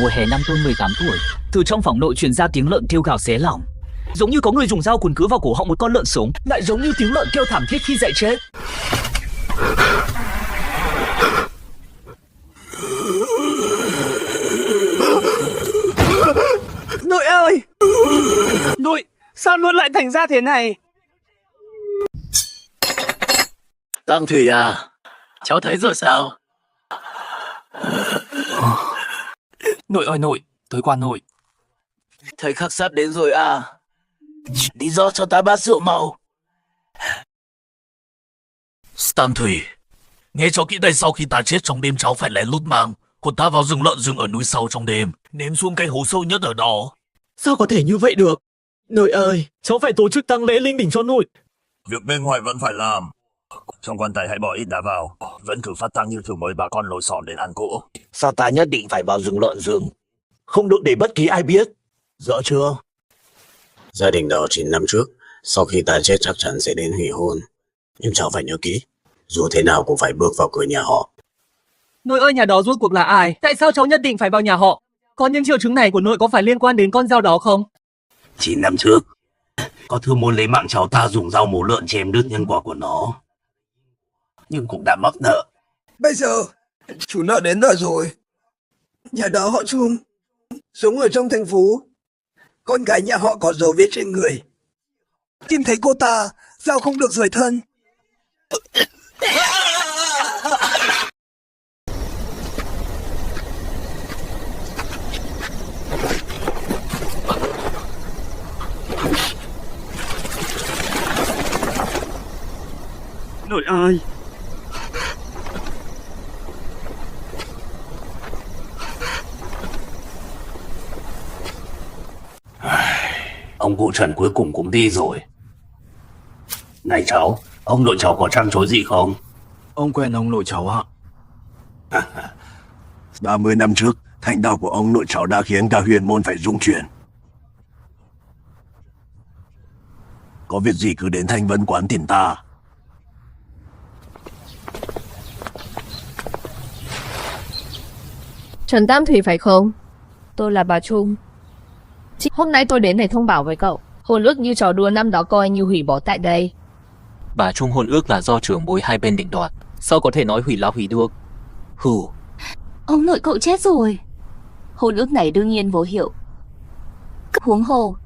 Mùa hè năm tôi 18 tuổi, từ trong phòng nội truyền ra tiếng lợn kêu gào xé lòng. Giống như có người dùng dao cuốn cứ vào cổ họng một con lợn sống, lại giống như tiếng lợn kêu thảm thiết khi dậy chết. Nội ơi! Nội, sao luôn lại thành ra thế này? Tăng Thủy à, cháu thấy rồi sao? Nội ơi nội, tôi qua nội. Thời khắc sắp đến rồi à? Lý do cho ta bát rượu màu. Tam Thủy, nghe cho kỹ đây, sau khi ta chết trong đêm cháu phải lén lút mang hồn ta vào rừng lợn rừng ở núi sâu trong đêm, ném xuống cái hố sâu nhất ở đó. Sao có thể như vậy được? Nội ơi, cháu phải tổ chức tang lễ linh đình cho nội. Việc bên ngoài vẫn phải làm. Trong quan tài hãy bỏ ít đá vào. Vẫn cứ phát tang như thường mới bà con lối xóm đến ăn cỗ. Sao ta nhất định phải vào rừng lợn rừng? Không được để bất kỳ ai biết. Rõ chưa? Gia đình đó 9 năm trước, sau khi ta chết chắc chắn sẽ đến hủy hôn. Nhưng cháu phải nhớ kỹ, dù thế nào cũng phải bước vào cửa nhà họ. Nội ơi, nhà đó rốt cuộc là ai? Tại sao cháu nhất định phải vào nhà họ? Còn những triệu chứng này của nội có phải liên quan đến con dao đó không? 9 năm trước, có thương muốn lấy mạng cháu ta dùng dao mổ lợn chém đứt nhân quả của nó. Nhưng cũng đã mắc nợ. Bây giờ, chủ nợ đến nợ rồi. Nhà đó họ Trung, sống ở trong thành phố. Con gái nhà họ có dấu vết trên người. Tìm thấy cô ta, dao không được rời thân. Nội ơi! Ông cụ Trần cuối cùng cũng đi rồi. Này cháu, ông nội cháu có trăn trối gì không? Ông quen ông nội cháu ạ. 30 năm trước, thành đạo của ông nội cháu đã khiến cả huyền môn phải rung chuyển. Có việc gì cứ đến Thanh Vân quán tìm ta. Trần Tam Thủy phải không? Tôi là bà Trung. Hôm nay tôi đến để thông báo với cậu. Hôn ước như trò đùa năm đó coi như hủy bỏ tại đây. Bà Trung hôn ước là do trưởng bối hai bên định đoạt. Sao có thể nói hủy là hủy được? Hừ. Ông nội cậu chết rồi. Hôn ước này đương nhiên vô hiệu. Huống hồ,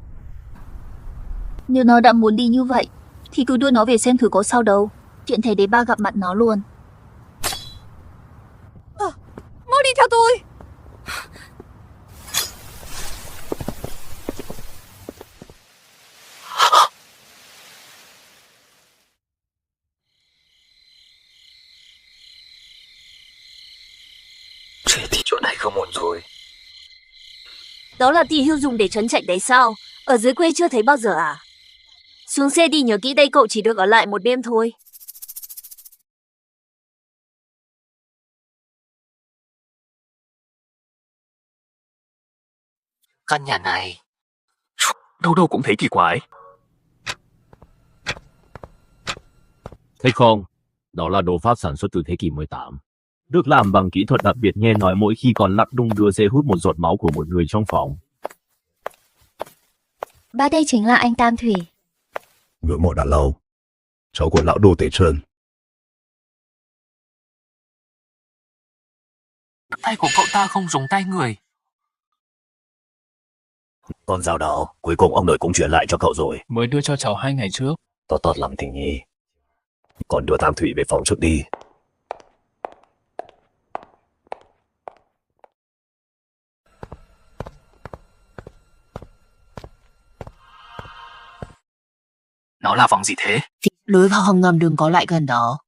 nếu nó đã muốn đi như vậy thì cứ đưa nó về xem thử có sao đâu. Chuyện thầy đế ba gặp mặt nó luôn. Mau đi theo tôi. Chết thì chỗ này không ổn rồi. Đó là tỳ hưu dùng để trấn trạch đấy sao? Ở dưới quê chưa thấy bao giờ à? Xuống xe đi, nhớ kỹ đây cậu chỉ được ở lại một đêm thôi. Căn nhà này Đâu đâu cũng thấy kỳ quái. Thấy không? Đó là đồ pháp sản xuất từ thế kỷ 18. Được làm bằng kỹ thuật đặc biệt, nghe nói mỗi khi còn lắc đung đưa sẽ hút một giọt máu của một người trong phòng. Ba đây chính là anh Tam Thủy. Ngưỡng mộ đã lâu. Cháu của lão Đồ Tế Trơn. Tay của cậu ta không giống tay người. Con dao đó, cuối cùng ông nội cũng chuyển lại cho cậu rồi. Mới đưa cho cháu 2 ngày trước. Tốt lắm Thịnh Nhi. Còn đưa Tam Thủy về phòng trước đi. Nó là phòng gì thế? Lối vào hầm ngầm đừng có lại gần đó.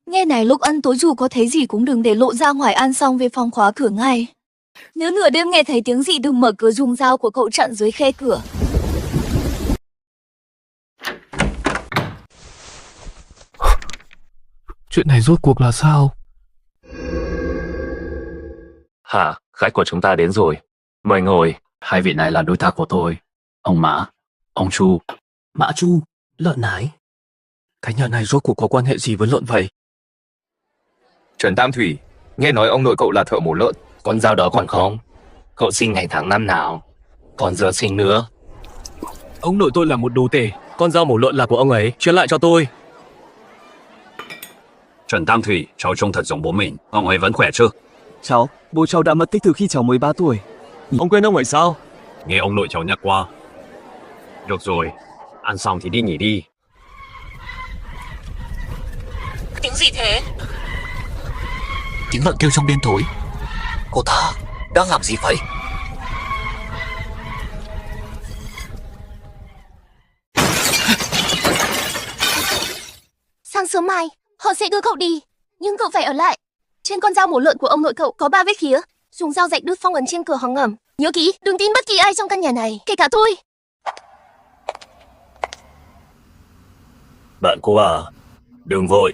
Nghe này Lục Ân, tối dù có thấy gì cũng đừng để lộ ra ngoài, ăn xong về phòng khóa cửa ngay. Nếu nửa đêm nghe thấy tiếng gì đừng mở cửa, dùng dao của cậu chặn dưới khe cửa. Chuyện này rốt cuộc là sao? Hả, khách của chúng ta đến rồi. Mời ngồi. Hai vị này là đối tác của tôi. Ông Mã, ông Chu. Mã Chu, lợn nái. Cái nhà này rốt cuộc có quan hệ gì với lợn vậy? Trần Tam Thủy, nghe nói ông nội cậu là thợ mổ lợn. Con dao đó còn không? Cậu sinh ngày tháng năm nào? Còn giờ sinh nữa. Ông nội tôi là một đồ tể. Con dao mổ lợn là của ông ấy. Chuyển lại cho tôi. Trần Tam Thủy, cháu trông thật giống bố mình. Ông ấy vẫn khỏe chứ? Cháu, bố cháu đã mất tích từ khi cháu mới 3 tuổi. Ông quên ông ấy sao? Nghe ông nội cháu nhắc qua. Được rồi, ăn xong thì đi nghỉ đi. Tiếng gì thế? Tiếng lợn kêu trong đêm tối. Cô ta đang làm gì vậy? Sáng sớm mai, họ sẽ đưa cậu đi. Nhưng cậu phải ở lại. Trên con dao mổ lợn của ông nội cậu có 3 vết khía. Dùng dao rạch đứt phong ấn trên cửa hang ngầm. Nhớ kỹ, đừng tin bất kỳ ai trong căn nhà này, kể cả tôi. Bạn cô à, đừng vội.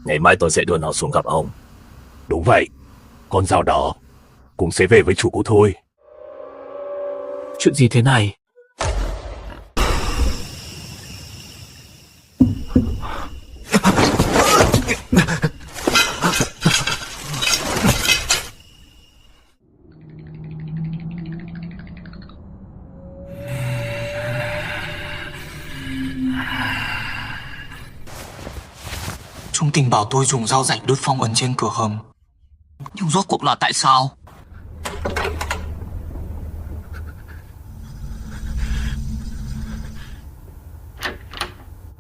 Ngày mai tôi sẽ đưa nó xuống gặp ông. Đúng vậy, con dao đó cũng sẽ về với chủ cũ thôi. Chuyện gì thế này? Trung tình bảo tôi dùng dao rạch đứt phong ấn trên cửa hầm. Nhưng rốt cuộc là tại sao?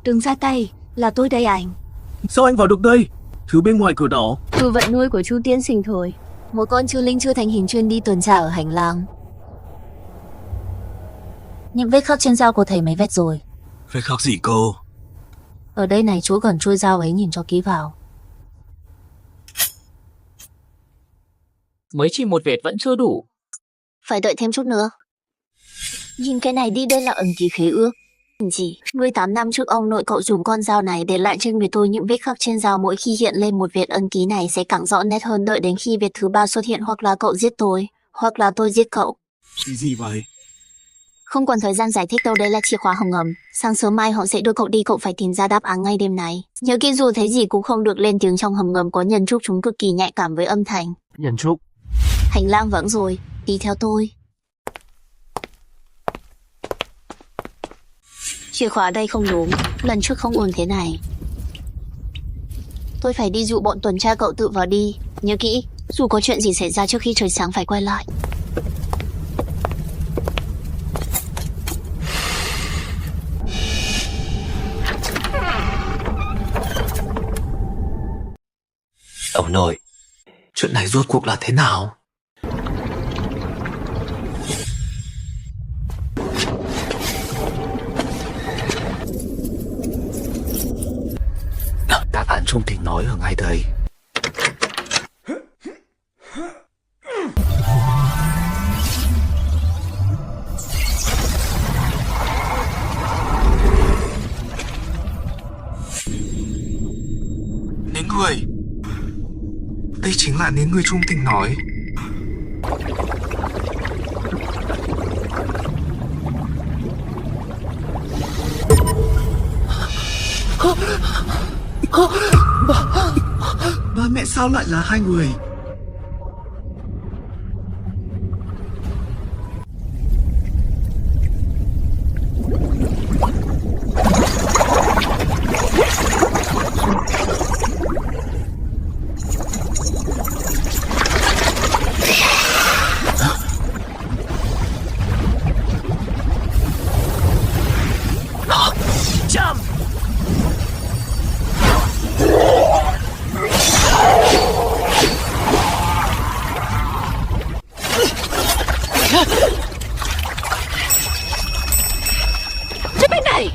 Đừng ra tay, là tôi đây anh. Sao anh vào được đây? Thứ bên ngoài cửa đó. Thư vận nuôi của Chu tiên sinh thôi. Một con chư linh chưa thành hình chuyên đi tuần tra ở hành lang. Những vết khắc trên dao của thầy mấy vết rồi. Vết khắc gì cô? Ở đây này, chỗ gần trôi dao ấy, nhìn cho kỹ vào. Mới chỉ một vệt vẫn chưa đủ. Phải đợi thêm chút nữa. Nhìn cái này đi, đây là ẩn ký khế ước. Gì? 18 năm trước ông nội cậu dùng con dao này để lại trên người tôi những vết khắc trên dao, mỗi khi hiện lên một vệt ấn ký này sẽ càng rõ nét hơn, đợi đến khi vệt thứ 3 xuất hiện hoặc là cậu giết tôi, hoặc là tôi giết cậu. Gì vậy? Không còn thời gian giải thích đâu, đây là chìa khóa hầm ngầm. Sáng sớm mai họ sẽ đưa cậu đi, cậu phải tìm ra đáp án ngay đêm nay. Nhớ kỹ, dù thấy gì cũng không được lên tiếng. Trong hầm ngầm có nhân trúc, chúng cực kỳ nhạy cảm với âm thanh. Nhân trúc. Hành lang vắng rồi, đi theo tôi. Chìa khóa đây không đúng, lần trước không ổn thế này. Tôi phải đi dụ bọn tuần tra, cậu tự vào đi. Nhớ kỹ, dù có chuyện gì xảy ra trước khi trời sáng phải quay lại. Ông nội, chuyện này rốt cuộc là thế nào? Đáp án Trung tình nói ở ngay đây. Nến người. Đây chính là nến người Trung tình nói. Ba mẹ sao lại là hai người? Bên này.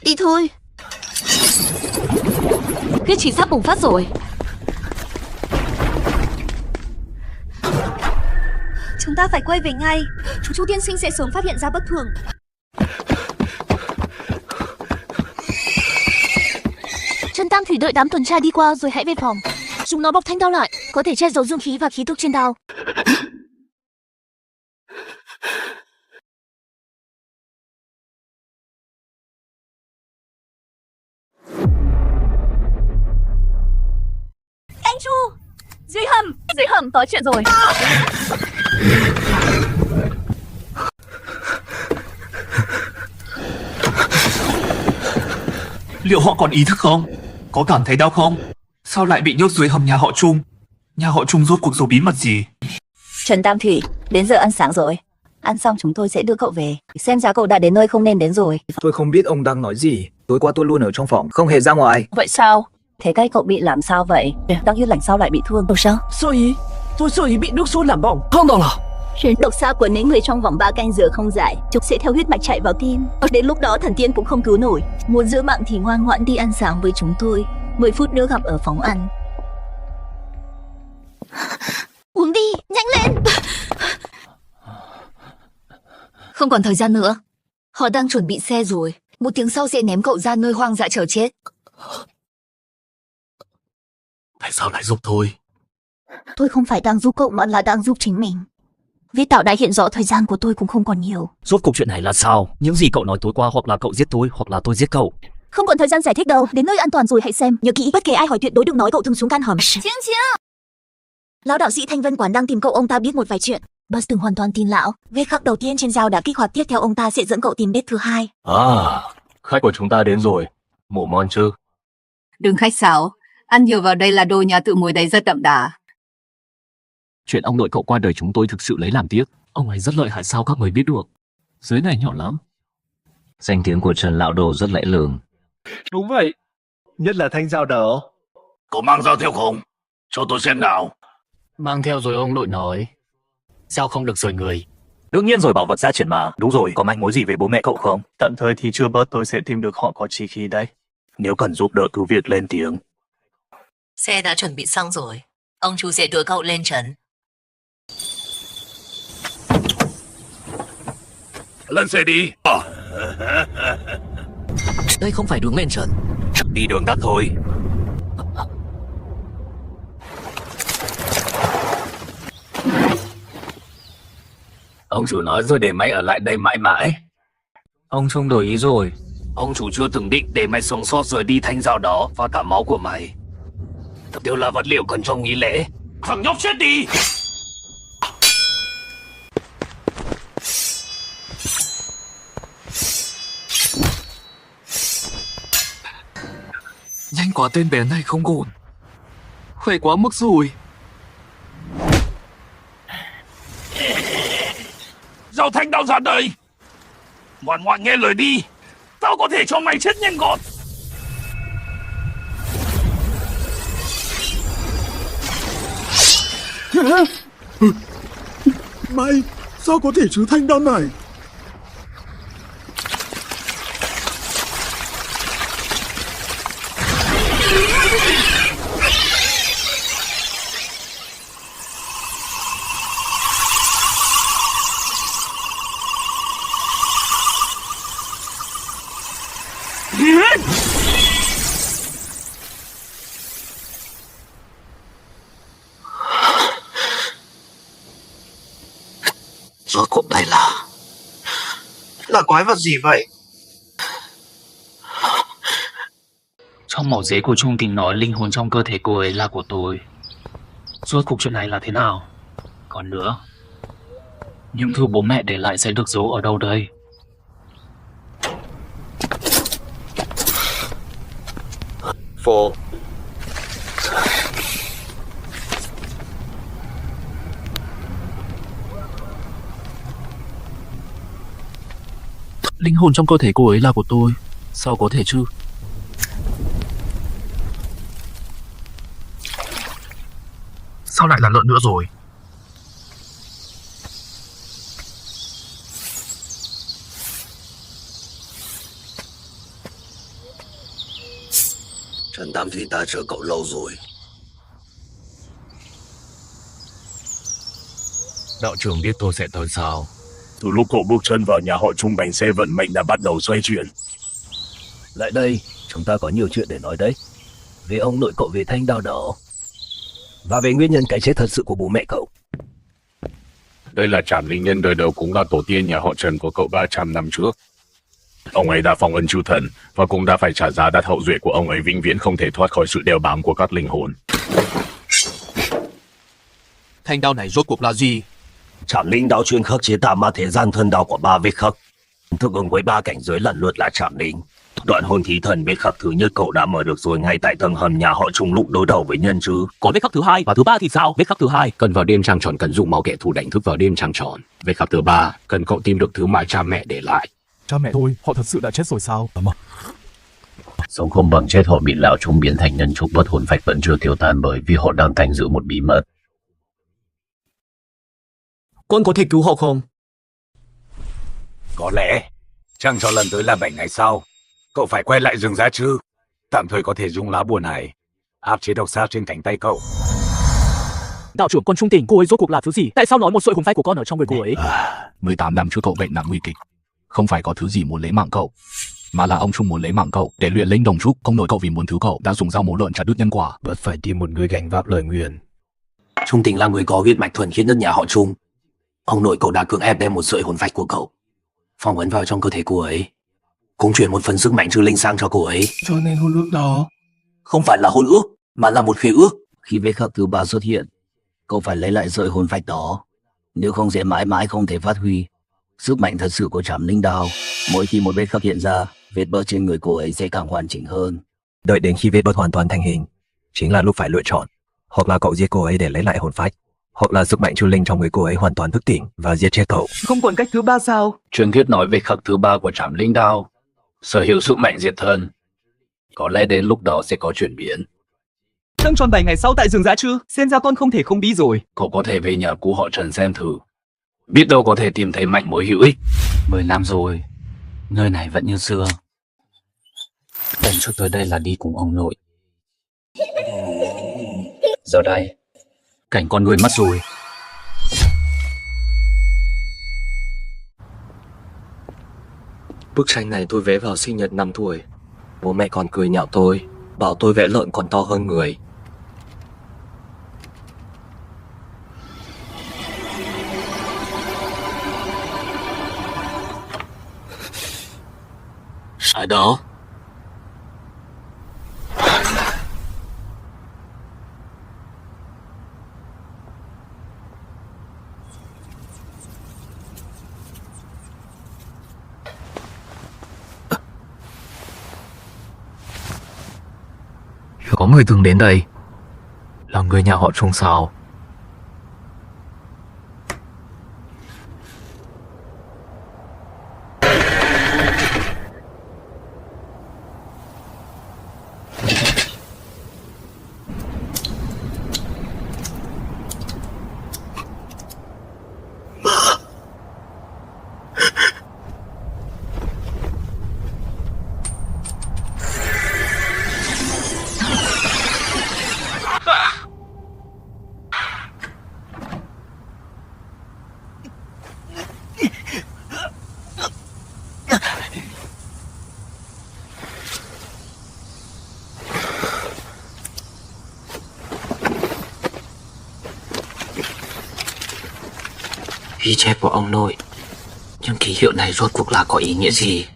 Đi thôi. Huyết chỉ sắp bùng phát rồi. Chúng ta phải quay về ngay. Chú tiên sinh sẽ sớm phát hiện ra bất thường. Trần Tam Thủy, đợi đám tuần tra đi qua rồi hãy về phòng. Dùng nó bọc thanh đao lại, có thể che giấu dương khí và khí tức trên đao. Dưới hầm có chuyện rồi. Liệu họ còn ý thức không? Có cảm thấy đau không? Sao lại bị nhốt dưới hầm nhà họ Trung? Nhà họ Trung rốt cuộc giấu bí mật gì? Trần Tam Thủy, đến giờ ăn sáng rồi. Ăn xong chúng tôi sẽ đưa cậu về. Xem ra cậu đã đến nơi không nên đến rồi. Tôi không biết ông đang nói gì. Tối qua tôi luôn ở trong phòng, không hề ra ngoài. Vậy sao? Thế cái cậu bị làm sao vậy? Đang Yên Lành sao lại bị thương? Đâu sao? Sơ ý bị nước sôi làm bỏng. Không đâu là. Độc xạ của những người trong vòng 3 canh giờ không giải, chúng sẽ theo huyết mạch chạy vào tim. Đến lúc đó thần tiên cũng không cứu nổi. Muốn giữ mạng thì ngoan ngoãn đi ăn sáng với chúng tôi. 10 phút nữa gặp ở phòng ăn. Uống đi, nhanh lên. Không còn thời gian nữa. Họ đang chuẩn bị xe rồi. 1 tiếng sau sẽ ném cậu ra nơi hoang dã chờ chết. Tại sao lại giúp tôi? Tôi không phải đang giúp cậu mà là đang giúp chính mình. Vì Tạo đã hiện rõ thời gian của tôi cũng không còn nhiều. Rốt cuộc chuyện này là sao? Những gì cậu nói tối qua hoặc là cậu giết tôi hoặc là tôi giết cậu. Không còn thời gian giải thích đâu. Đến nơi an toàn rồi hãy xem. Nhớ kỹ, bất kể ai hỏi tuyệt đối đừng nói cậu từng xuống can hầm. Lão đạo sĩ Thanh Vân Quán đang tìm cậu, ông ta biết một vài chuyện. Buzz từng hoàn toàn tin lão. Vết khắc đầu tiên trên dao đã kích hoạt, tiếp theo ông ta sẽ dẫn cậu tìm vết thứ hai. Khách của chúng ta đến rồi. Mổ ngon chứ? Đừng khách sáo. Ăn nhiều vào đây là đồ nhà tự mùi đấy rất đậm đà. Chuyện ông nội cậu qua đời chúng tôi thực sự lấy làm tiếc. Ông ấy rất lợi hại, sao các người biết được? Dưới này nhỏ lắm. Danh tiếng của Trần Lão Đồ rất lẫy lừng. Đúng vậy. Nhất là thanh dao đỏ. Có mang dao theo không? Cho tôi xem nào. Mang theo rồi, ông nội nói. Sao không được rời người? Đương nhiên rồi, bảo vật gia truyền mà. Đúng rồi, có manh mối gì về bố mẹ cậu không? Tạm thời thì chưa, bớt tôi sẽ tìm được họ có chi khí đấy. Nếu cần giúp đỡ cứ việc lên tiếng. Xe đã chuẩn bị xong rồi. Ông chú sẽ đưa cậu lên trấn. Lên xe đi. Đây không phải đường lên trấn. Đi đường tắt thôi. Ông chủ nói rồi để mày ở lại đây mãi mãi. Ông Trung đổi ý rồi. Ông chủ chưa từng định để mày sống sót rời đi thanh dao đó và cả máu của mày. Đều là vật liệu cần trong nghi lễ. Thằng nhóc chết đi! Nhanh quá, tên bé này không ổn. Khỏe quá mức rồi. Giao thanh đao ra đây! Ngoan ngoãn nghe lời đi! Tao có thể cho mày chết nhanh gọn! Mày, sao có thể chứ thanh đao này? Rốt cuộc đây là quái vật gì vậy? Trong mỏ giấy của Trung Tình nói linh hồn trong cơ thể cô ấy là của tôi. Rốt cuộc chuyện này là thế nào? Còn nữa, những thứ bố mẹ để lại sẽ được giấu ở đâu đây? Phô. Linh hồn trong cơ thể cô ấy là của tôi. Sao có thể chứ? Sao lại là lợn nữa rồi? Trần Tam Thủy ta chờ cậu lâu rồi. Đạo trưởng biết tôi sẽ tới sao? Từ lúc cậu bước chân vào nhà họ Trung, bánh xe vận mệnh đã bắt đầu xoay chuyển. Lại đây, chúng ta có nhiều chuyện để nói đấy. Về ông nội cậu, về thanh đao đỏ. Và về nguyên nhân cái chết thật sự của bố mẹ cậu. Đây là Trảm Linh Nhân đời đầu cũng là tổ tiên nhà họ Trần của cậu 300 năm trước. Ông ấy đã phong ấn chư thần và cũng đã phải trả giá đắt, hậu duệ của ông ấy vĩnh viễn không thể thoát khỏi sự đeo bám của các linh hồn. thanh đao này rốt cuộc là gì? Trảm linh đao chuyên khắc chế tà ma thế gian thân đao của 3 vết khắc, tương ứng với 3 cảnh giới lần lượt là trảm linh. Đoạn hồn thí thần vết khắc thứ nhất cậu đã mở được rồi ngay tại tầng hầm nhà họ Trung lúc đối đầu với nhân chứ. Còn vết khắc thứ hai và thứ ba thì sao? Vết khắc thứ hai cần vào đêm trăng tròn, cần dùng máu kẻ thù đánh thức vào đêm trăng tròn. Vết khắc thứ ba cần cậu tìm được thứ mà cha mẹ để lại. Cha mẹ tôi, họ thật sự đã chết rồi sao? Sống không bằng chết, họ bị lão Trung biến thành nhân trục, bất hồn phách vẫn chưa tiêu tan bởi vì họ đang canh giữ một bí mật. Con có thể cứu họ không? Có lẽ trăng tròn lần tới là 7 ngày sau. Cậu phải quay lại rừng ra chứ. Tạm thời có thể dùng lá bùa này áp chế độc sát trên cánh tay cậu. Đạo trưởng, con trung tình, cô ấy rốt cuộc là thứ gì? Tại sao nói một sợi hồn phách của con ở trong người cô ấy? 18 năm trước cậu bệnh nặng nguy kịch. Không phải có thứ gì muốn lấy mạng cậu, mà là ông Trung muốn lấy mạng cậu để luyện linh đồng trúc. Ông nội cậu vì muốn cứu cậu đã dùng dao mổ lợn chặt đứt nhân quả. Vẫn phải tìm một người gánh vác lời nguyền. Trung tình là người có huyết mạch thuần khiết nhất nhà họ Trung. Ông nội cậu đã cưỡng ép đem một sợi hồn phách của cậu phong ấn vào trong cơ thể cô ấy, cũng chuyển một phần sức mạnh trừ linh sang cho cô ấy. Cho nên hôn ước đó không phải là hôn ước mà là một khế ước. Khi vết khắc thứ 3 xuất hiện, cậu phải lấy lại sợi hồn phách đó, nếu không sẽ mãi mãi không thể phát huy sức mạnh thật sự của trảm linh đao. Mỗi khi một vết khắc hiện ra, vết bớt trên người cô ấy sẽ càng hoàn chỉnh hơn. Đợi đến khi vết bớt hoàn toàn thành hình, chính là lúc phải lựa chọn. Hoặc là cậu giết cô ấy để lấy lại hồn phách, hoặc là sức mạnh trừ linh trong người cô ấy hoàn toàn thức tỉnh và giết chết cậu. Không còn cách thứ ba sao? Truyền thuyết nói về khắc thứ 3 của trảm linh đao sở hữu sức mạnh diệt thân. Có lẽ đến lúc đó sẽ có chuyển biến. Trăng tròn 7 ngày sau tại rừng Dã Trư, xem ra con không thể không đi rồi. Cậu có thể về nhà cứu họ Trần xem thử. Biết đâu có thể tìm thấy manh mối hữu ích. 10 năm rồi, nơi này vẫn như xưa. Lần trước tới đây là đi cùng ông nội. Giờ đây, cảnh con người mất rồi. Bức tranh này tôi vẽ vào sinh nhật 5 tuổi. Bố mẹ còn cười nhạo tôi, bảo tôi vẽ lợn còn to hơn người. Ai đó? Có người từng đến đây. Là người nhà họ Trung sao? Ghi chép của ông nội, nhưng ký hiệu này rốt cuộc là có ý nghĩa gì?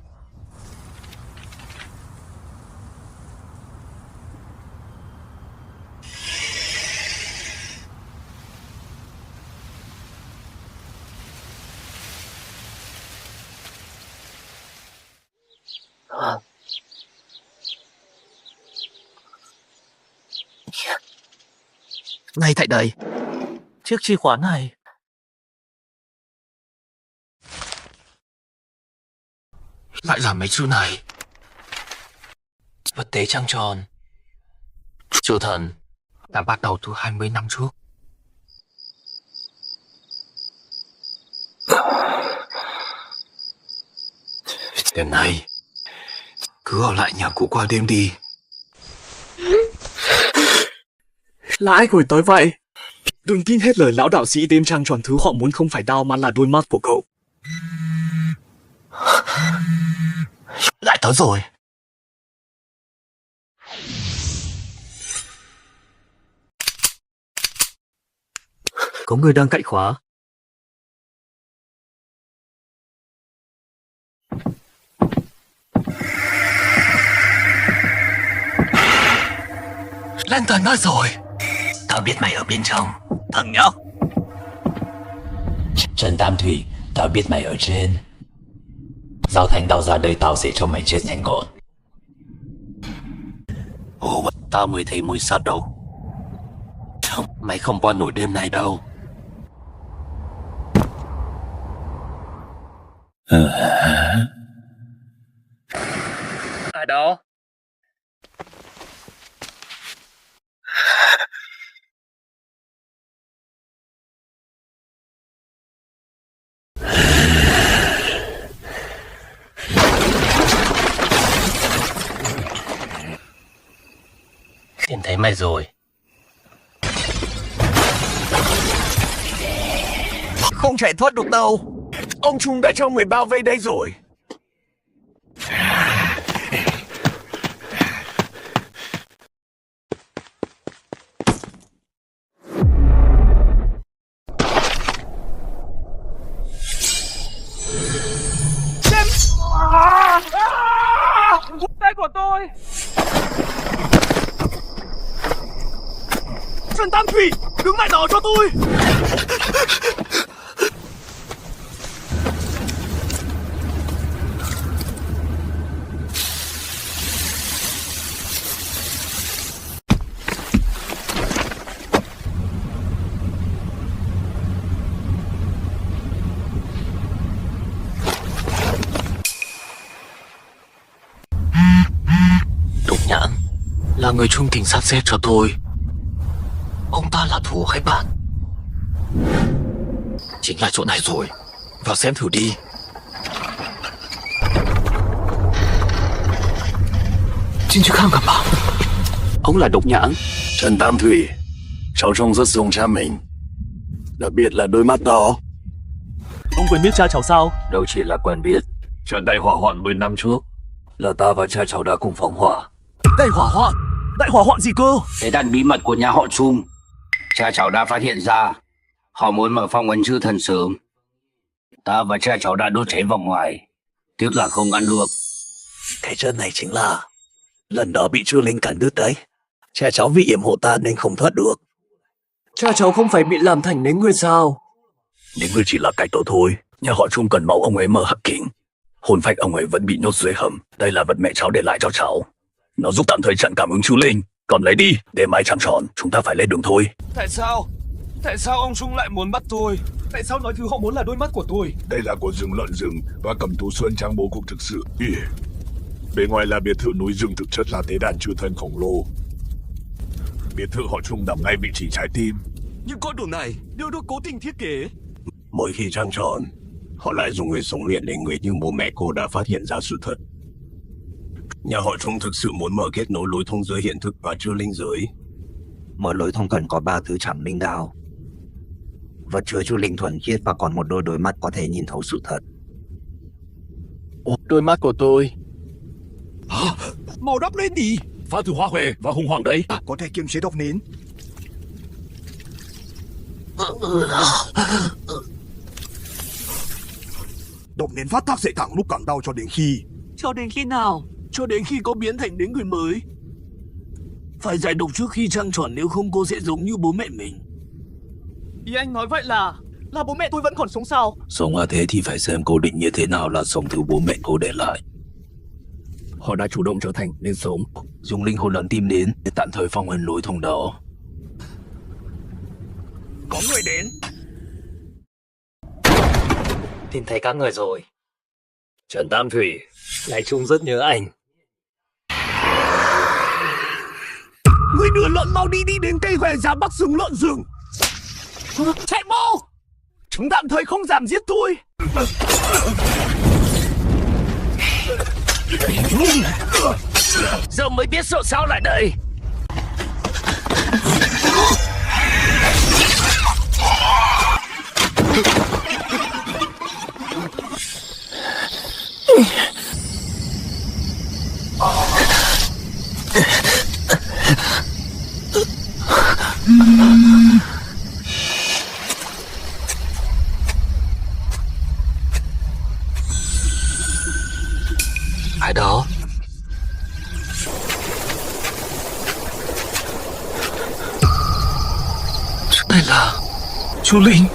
Ngay tại đây, chiếc chìa khóa này. Lại là mấy chữ này. Vật tế trăng tròn. Chữ thần đã bắt đầu từ 20 năm trước. Đêm nay cứ ở lại nhà cũ qua đêm đi. Là ai gửi tới vậy? Đừng tin hết lời lão đạo sĩ đêm trăng tròn, thứ họ muốn không phải đau mà là đôi mắt của cậu. Lại tới rồi. Có người đang cậy khóa. Lan Tần nói rồi. Tao biết mày ở bên trong. Thằng nhóc, Trần Tam Thủy, tao biết mày ở trên. Giao Thanh Đao ra đây tao sẽ cho mày chết nhanh gọn. Ồ, tao mới thấy mùi sắt đâu. Mày không qua nổi đêm này đâu. Ai đó? Tìm thấy mày rồi. Không chạy thoát được đâu. Ông Trung đã cho người bao vây đây rồi. Tay của tôi. Trần Tam Thủy, đứng lại đó cho tôi. Độc Nhãn là người Trung Tình sắp xếp cho tôi. Ông ta là thù hay bạn? Chính là chỗ này rồi. Vào xem thử đi. Xin chứ không gặp bảo. Ông là Độc Nhãn. Trần Tam Thủy, cháu trông rất giống cha mình. Đặc biệt là đôi mắt đó. Ông quen biết cha cháu sao? Đâu chỉ là quen biết. Trận đại hỏa hoạn 10 năm trước là ta và cha cháu đã cùng phóng hỏa. Đại hỏa hoạn? Đại hỏa hoạn gì cơ? Thế đàn bí mật của nhà họ Trung, cha cháu đã phát hiện ra. Họ muốn mở phong ấn chư thần sớm. Ta và cha cháu đã đốt cháy vòng ngoài. Tiếc là không ăn được. Cái chân này chính là lần đó bị Chu Linh cắn đứt đấy. Cha cháu vì yểm hộ ta nên không thoát được. Cha cháu không phải bị làm thành nến người sao? Nến người chỉ là cái tổ thôi. Nhà họ Trung cần máu ông ấy mở hắc kính. Hồn phách ông ấy vẫn bị nhốt dưới hầm. Đây là vật mẹ cháu để lại cho cháu. Nó giúp tạm thời chặn cảm ứng Chu Linh. Còn lấy đi, để mai trăng tròn, chúng ta phải lên đường thôi. Tại sao? Tại sao ông Trung lại muốn bắt tôi? Tại sao nói thứ họ muốn là đôi mắt của tôi? Đây là của rừng lợn rừng và Cẩm Tú Xuân Trang bố cục thực sự. Bên ngoài là biệt thự núi rừng, thực chất là tế đàn chư thần khổng lồ. Biệt thự họ Trung nằm ngay vị trí trái tim. Nhưng con đường này đều được cố tình thiết kế. Mỗi khi trăng tròn, họ lại dùng người sống luyện để người như bố mẹ cô đã phát hiện ra sự thật. Nhà họ Trung thực sự muốn mở kết nối lối thông giữa hiện thực và chư linh giới. Mở lối thông cần có 3 thứ Trảm Linh Đao, vật chứa chu linh thuần khiết và còn một đôi mắt có thể nhìn thấu sự thật. Đôi mắt của tôi. Màu đắp lên đi. Phá thử hoa huệ và hùng hoàng đấy. Có thể kiềm chế độc nến. Độc nến phát tác sẽ càng lúc càng đau cho đến khi. Cho đến khi nào? Cho đến khi có biến thành đến người mới. Phải giải độc trước khi trăng tròn, nếu không cô sẽ giống như bố mẹ mình. Ý anh nói vậy là bố mẹ tôi vẫn còn sống sao? Sống à, thế thì phải xem cô định như thế nào là sống thứ bố mẹ cô để lại. Họ đã chủ động trở thành nên sống. Dùng linh hồn lẫn tim đến để tạm thời phong ấn lối thông đó. Có người đến. Tìm thấy các người rồi. Trần Tam Thủy, Lại Trung rất nhớ anh. Người đưa lợn mau đi đến cây hòe ra bắc rừng lợn rừng. Chạy mau! Chúng tạm thời không dám giết tôi. Giờ mới biết sợ sao lại đây. Ai đó? Đây là Chu Linh.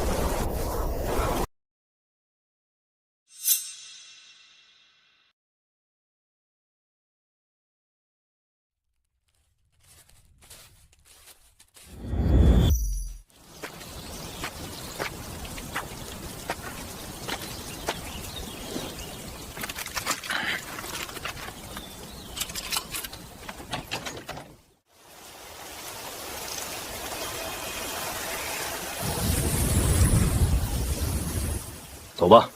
走吧，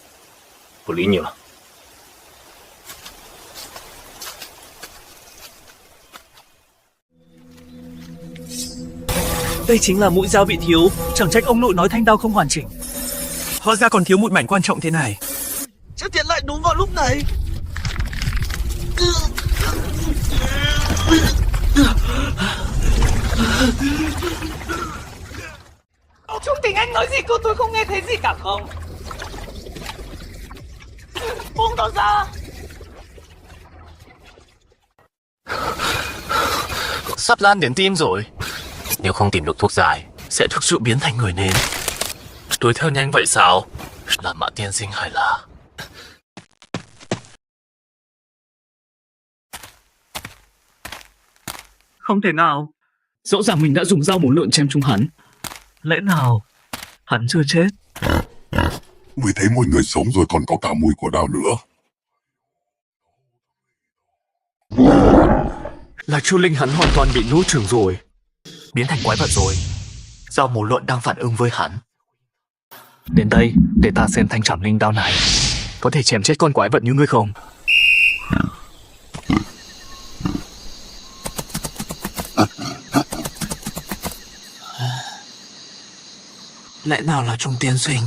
不理你了。 Đây chính là mũi dao bị thiếu, chẳng trách ông nội nói thanh đao không hoàn chỉnh. Hóa ra còn thiếu một mảnh quan trọng thế này. Chết tiệt lại đúng vào lúc này. Trung Tình, anh nói gì cô, tôi không nghe thấy gì cả không? Buông tôi ra. Sắp lan đến tim rồi. Nếu không tìm được thuốc giải, sẽ thực sự biến thành người nến. Đuổi theo nhanh vậy sao? Là Mã tiên sinh hay là... Không thể nào. Rõ ràng mình đã dùng dao muốn lượn chém trúng hắn. Lẽ nào hắn chưa chết? Mới thấy mùi người sống rồi còn có cả mùi của đao nữa. Là Chu Linh hắn hoàn toàn bị nuốt chửng rồi. Biến thành quái vật rồi. Dao mổ lợn đang phản ứng với hắn. Đến đây, để ta xem thanh trảm linh đao này có thể chém chết con quái vật như ngươi không? Lẽ nào là Trung tiên sinh?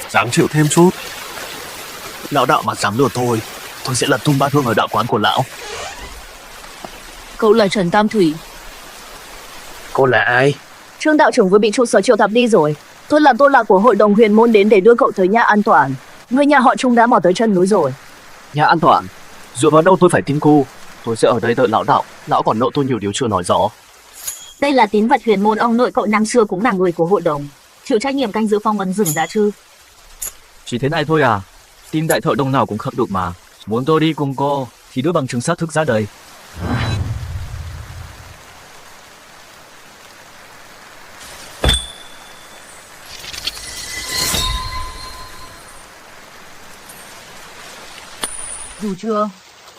Dám chịu thêm chút. Lão đạo mà dám lừa tôi sẽ lật tung bát hương ở đạo quán của lão. Cậu là Trần Tam Thủy. Cô là ai? Trương đạo trưởng vừa bị trụ sở triệu tập đi rồi. Tôi là của hội đồng huyền môn đến để đưa cậu tới nhà an toàn. Người nhà họ Trung đã mò tới chân núi rồi. Nhà an toàn? Dựa vào đâu tôi phải tin cô? Tôi sẽ ở đây đợi lão đạo. Lão còn nợ tôi nhiều điều chưa nói rõ. Đây là tín vật huyền môn, ông nội cậu năm xưa cũng là người của hội đồng, chịu trách nhiệm canh giữ phong ấn rừng giá chứ. Chỉ thế này thôi à? Tin đại thợ đồng nào cũng khắc được mà. Muốn tôi đi cùng cô thì đưa bằng chứng xác thực ra đây. Dù chưa,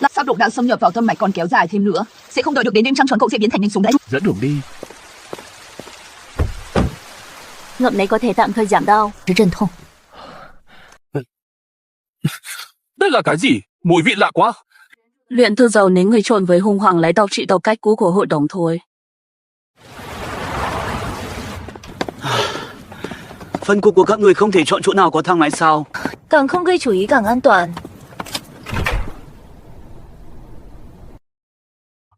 lát sát độc đã xâm nhập vào tâm mạch còn kéo dài thêm nữa, sẽ không đợi được đến đêm trăng tròn cậu sẽ biến thành nhanh súng đấy. Dẫn đường đi. Ngậm này có thể tạm thời giảm đau. Trần thông. Đây là cái gì? Mùi vị lạ quá. Luyện thư dầu nến người trộn với hung hoàng lấy độc trị độc cách cũ của hội đồng thôi. Phân cục của các người không thể chọn chỗ nào có thang máy sao? Càng không gây chú ý càng an toàn.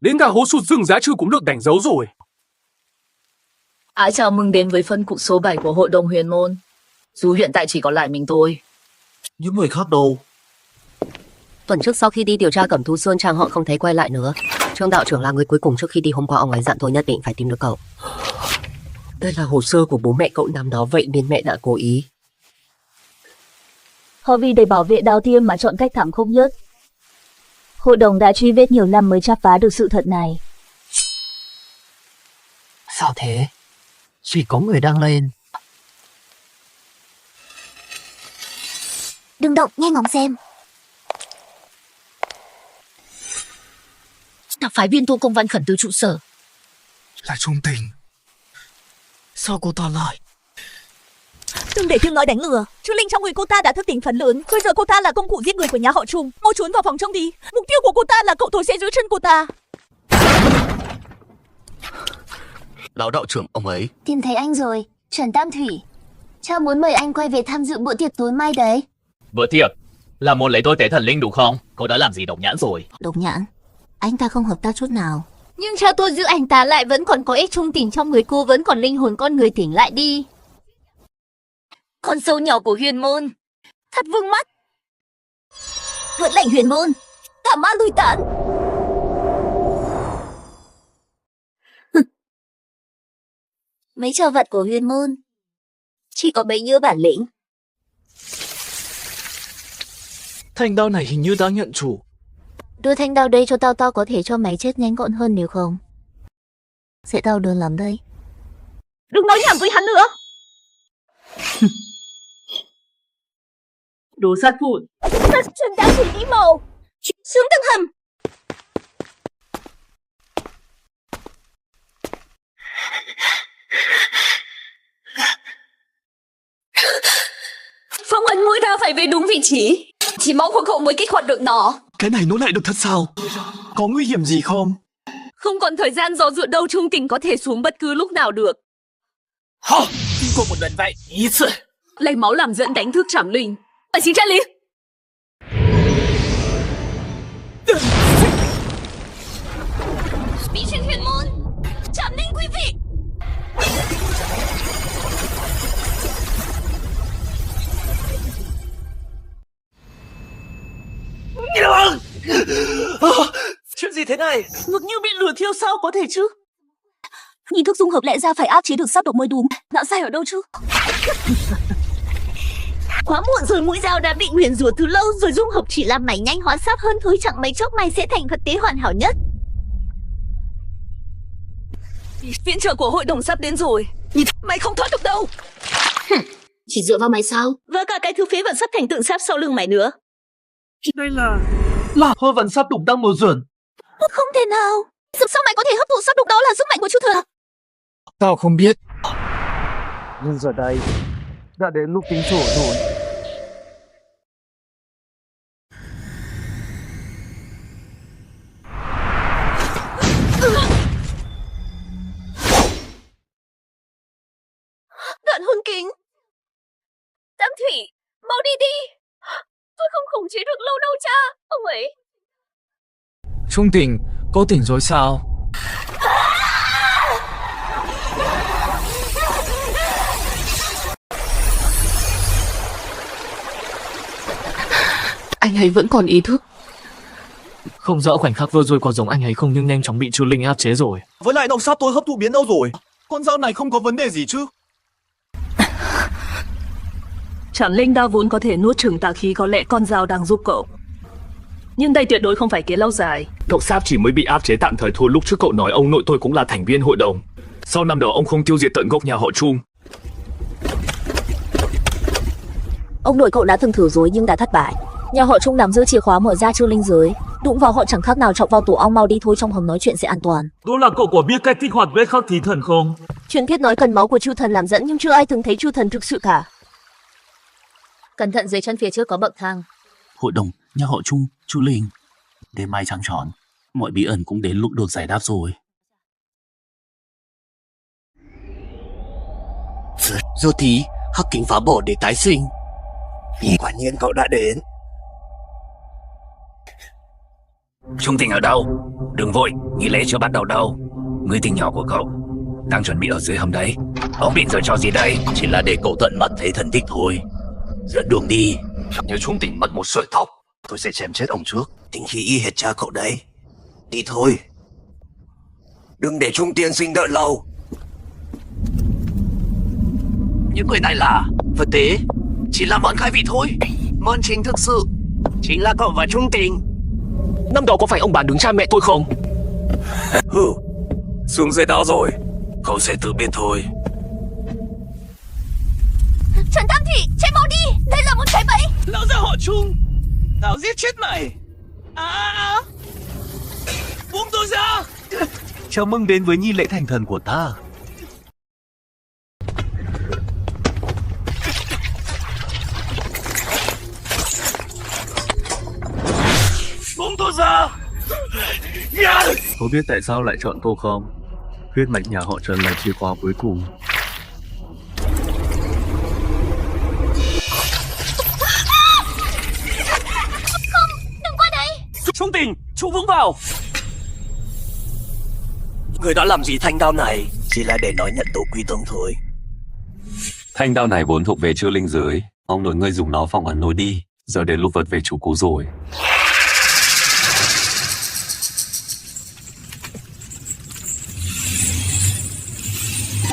Đến cả hố sụt rừng giá trư cũng được đánh dấu rồi. Ái chào mừng đến với phân cục số 7 của hội đồng huyền môn. Dù hiện tại chỉ còn lại mình tôi. Những người khác đâu? Tuần trước sau khi đi điều tra Cẩm Thu Sơn Trang họ không thấy quay lại nữa. Trương đạo trưởng là người cuối cùng trước khi đi hôm qua ông ấy dặn tôi nhất định phải tìm được cậu. Đây là hồ sơ của bố mẹ cậu năm đó, vậy nên mẹ đã cố ý. Họ vì để bảo vệ Đao Tiêm mà chọn cách thảm khốc nhất. Hội đồng đã truy vết nhiều năm mới chắp phá được sự thật này. Sao thế? Chỉ có người đang lên. Đừng động, nghe ngóng xem. Đặc phái viên Tô công văn khẩn từ trụ sở. Là Trung Tình. Sao cô ta lại? Đừng để tiếng nói đánh lừa. Chu Linh trong người cô ta đã thức tỉnh phần lớn. Bây giờ cô ta là công cụ giết người của nhà họ Trung. Mau trốn vào phòng trông đi. Mục tiêu của cô ta là cậu tôi sẽ giữ chân cô ta. Lão đạo trưởng ông ấy. Tìm thấy anh rồi, Trần Tam Thủy. Cha muốn mời anh quay về tham dự bữa tiệc tối mai đấy. Bữa tiệc? Là muốn lấy tôi tế thần linh đúng không? Cô đã làm gì độc nhãn rồi? Độc nhãn? Anh ta không hợp tác chút nào. Nhưng cha tôi giữ anh ta lại vẫn còn có ít trung tình trong người cô, vẫn còn linh hồn con người tỉnh lại đi. Con sâu nhỏ của huyền môn. Thật vương mắt. Vượt lệnh huyền môn. Tà ma lui tán. Mấy trò vật của huyền môn chỉ có bấy nhiêu bản lĩnh. Thanh đao này hình như đã nhận chủ. Đưa thanh đao đây cho tao có thể cho mày chết nhanh gọn hơn, nếu không sẽ đau đớn lắm đây. Đừng nói nhảm với hắn nữa. Đồ sát vụn. Trần Tam Thủy đi màu. Xuống tầng hầm. Phong ấn mũi ra phải về đúng vị trí. Chỉ mong Hoàng hậu mới kích hoạt được nó. Cái này nó lại được thật sao? Có nguy hiểm gì không? Không còn thời gian do dự đâu, Trung Tình có thể xuống bất cứ lúc nào được. Hả? Kinh qua một lần vậy, ý次. Lấy máu làm dẫn đánh thức Trảm Linh. Bạn xin Lý. Bí truyền huyền môn. Trảm Linh quý vị. Chuyện gì thế này? Ngực như bị lửa thiêu sao có thể chứ? Nhìn thức dung hợp lẽ ra phải áp chế được sát độc mới đúng. Não sai ở đâu chứ? Quá muộn rồi, mũi dao đã bị nguyền rủa từ lâu rồi, dung hợp chỉ làm mày nhanh hóa sáp hơn thôi, chẳng mấy chốc mày sẽ thành vật tế hoàn hảo nhất. Viện trợ của hội đồng sắp đến rồi. Mày không thoát được đâu. Chỉ dựa vào mày sao? Và cả cái thứ phế vật sắp thành tượng sáp sau lưng mày nữa. Đây là hơ vận sắp đục đang mùa dườn. Không thể nào. Sao mày có thể hấp thụ sắp đục, đó là sức mạnh của Chu Thần. Tao không biết. Nhưng giờ đây đã đến lúc tính sổ rồi. Đoạn hồn kính. Tam Thủy, mau đi đi. Tôi không khống chế được lâu đâu cha. Ông ấy. Trung Tình, cô tỉnh rồi sao? Anh ấy vẫn còn ý thức. Không rõ khoảnh khắc vừa rồi có giống anh ấy không, nhưng nhanh chóng bị Chu Linh áp chế rồi. Với lại nòng sáp tôi hấp thụ biến đâu rồi? Con dao này không có vấn đề gì chứ? Trảm Linh đao vốn có thể nuốt chửng tà khí, có lẽ con dao đang giúp cậu. Nhưng đây tuyệt đối không phải kế lâu dài. Cậu sáp chỉ mới bị áp chế tạm thời thôi. Lúc trước cậu nói ông nội tôi cũng là thành viên hội đồng. Sau năm đó ông không tiêu diệt tận gốc nhà họ Trung. Ông nội cậu đã từng thử rồi nhưng đã thất bại. Nhà họ Trung nắm giữ chìa khóa mở ra Chu Linh giới. Đụng vào họ chẳng khác nào chọc vào tổ ong, mau đi thôi, trong hầm nói chuyện sẽ an toàn. Đó là cậu có biết cách kích hoạt vết khắc thí thần không? Truyền thuyết nói cần máu của Chu Thần làm dẫn, nhưng chưa ai từng thấy Chu Thần thực sự cả. Cẩn thận, dưới chân phía trước có bậc thang. Hội đồng, nhà họ Trung, Chu Linh. Đêm mai trăng tròn, mọi bí ẩn cũng đến lúc được giải đáp rồi. Rồi thì hắc kính phá bỏ để tái sinh. Quả nhiên cậu đã đến. Trung Tình ở đâu? Đừng vội, nghi lễ chưa bắt đầu đâu. Người tình nhỏ của cậu đang chuẩn bị ở dưới hầm đấy. Ông định giờ cho gì đây? Chỉ là để cậu tận mắt thấy thân thích thôi. Dẫn đường đi. Nếu Trung Tình mất một sợi tóc, tôi sẽ chém chết ông trước. Tính khí y hệt cha cậu đấy. Đi thôi. Đừng để Trung tiên sinh đợi lâu. những người này là vật tế, chỉ là món khai vị thôi. Món chính thực sự chính là cậu và Trung Tình. Năm đó có phải ông bán đứng cha mẹ tôi không? Hừ, xuống dưới đó rồi, cậu sẽ tự biết thôi. Trần Tam Thủy, chạy mau đi, đây là một cái bẫy. Lão già họ Trung, tao giết chết mày. Buông tôi ra. Chào mừng đến với nghi lễ thành thần của ta. Buông tôi ra. Có biết tại sao lại chọn tôi không? Huyết mạch nhà họ Trần là chìa khóa cuối cùng. Không, đừng qua đây. Trung Tình, trụ vững vào. Người đã làm gì thanh đao này? Chỉ là để nói nhận tổ quy tông thôi. Thanh đao này vốn thuộc về Chư Linh giới. Ông nội ngươi dùng nó phong ấn lối đi. Giờ đến lúc vật về chủ cũ rồi.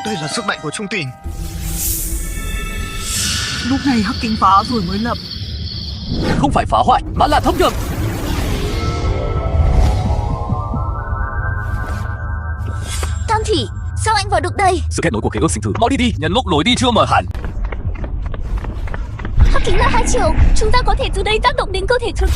Đây là sức mạnh của Trung Tình. Lúc này hắc kính phá rồi mới lập. Không phải phá hoại mà là thông nhập. Tam Thủy, sao anh vào được đây? Sự kết nối của ký ức sinh tử. Mau đi đi, nhân lúc lối đi chưa mở hẳn. Hắc Kính là hai triệu, chúng ta có thể từ đây tác động đến cơ thể thực.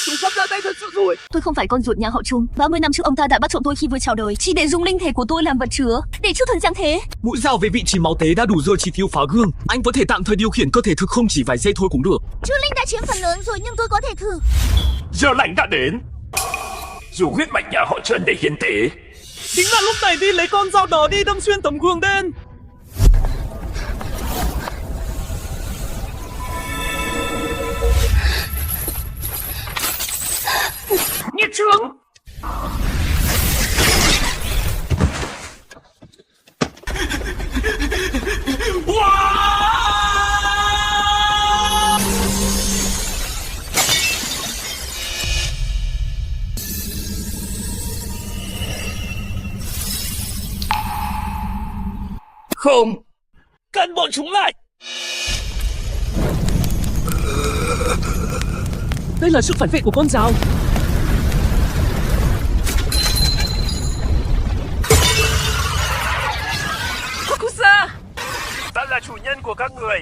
Chúng sắp ra tay thật sự rồi. Tôi không phải con ruột nhà họ Trung. 30 năm trước ông ta đã bắt trộm tôi khi vừa chào đời, chỉ để dùng linh thể của tôi làm vật chứa. Để chư thần giáng thế. Mũi dao về vị trí máu tế đã đủ rồi, chỉ thiếu phá gương. Anh có thể tạm thời điều khiển cơ thể thực không chỉ vài giây thôi cũng được. Chư linh đã chiếm phần lớn rồi nhưng tôi có thể thử. Giờ lành đã đến. Dù huyết mạch nhà họ Trần để hiến tế. Chính là lúc này đi lấy con dao đỏ đi đâm xuyên tấm gương đen. Nghiệt trướng. Không, cân bọn chúng lại. Đây là sự phản vệ của con dao. Kokusa, ta là chủ nhân của các người.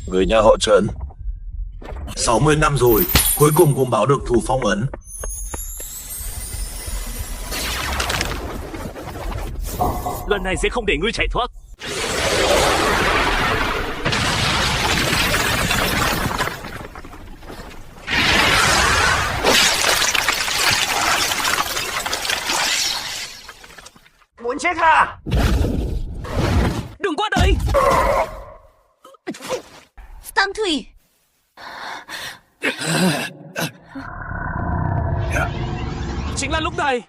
Người nhà họ Trần. 60 năm rồi, cuối cùng cũng báo được thù phong ấn. Lần này sẽ không để ngươi chạy thoát. Muốn chết hả? Đừng qua đây. Tam Thủy. Chính là lúc này.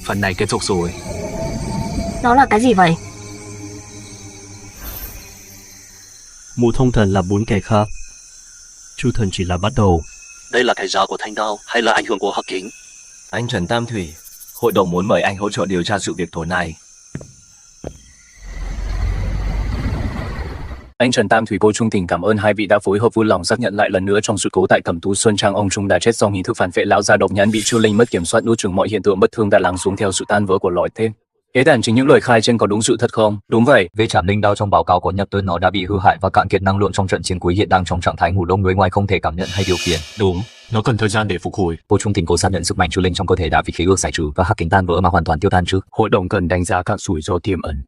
Phần này kết thúc rồi. Đó là cái gì vậy? Mù thông thần là 4 kẻ khác. Chu thần chỉ là bắt đầu. Đây là cái giá của thanh đao hay là ảnh hưởng của hắc kính? Anh Trần Tam Thủy, hội đồng muốn mời anh hỗ trợ điều tra sự việc tối nay. Anh Trần Tam Thủy vô trung tình cảm ơn hai vị đã phối hợp vui lòng xác nhận lại lần nữa trong sự cố tại Cẩm Tú Xuân Trang ông Trung đã chết do hình thức phản vệ lão già độc nhãn bị Chu Linh mất kiểm soát nuốt chửng mọi hiện tượng bất thường đã lắng xuống theo sự tan vỡ của lõi thêm. Thế đàn chính những lời khai trên có đúng sự thật không? Đúng vậy. Về Trảm Linh đao trong báo cáo có nhắc tới nó đã bị hư hại và cạn kiệt năng lượng trong trận chiến cuối, hiện đang trong trạng thái ngủ đông, người ngoài không thể cảm nhận hay điều khiển. Đúng, nó cần thời gian để phục hồi. Vô trung tình cố xác nhận sức mạnh Chu Linh trong cơ thể đã bị khí ước giải trừ và hắc kính tan vỡ mà hoàn toàn tiêu tan trước. Hội đồng cần đánh giá các rủi ro tiềm ẩn.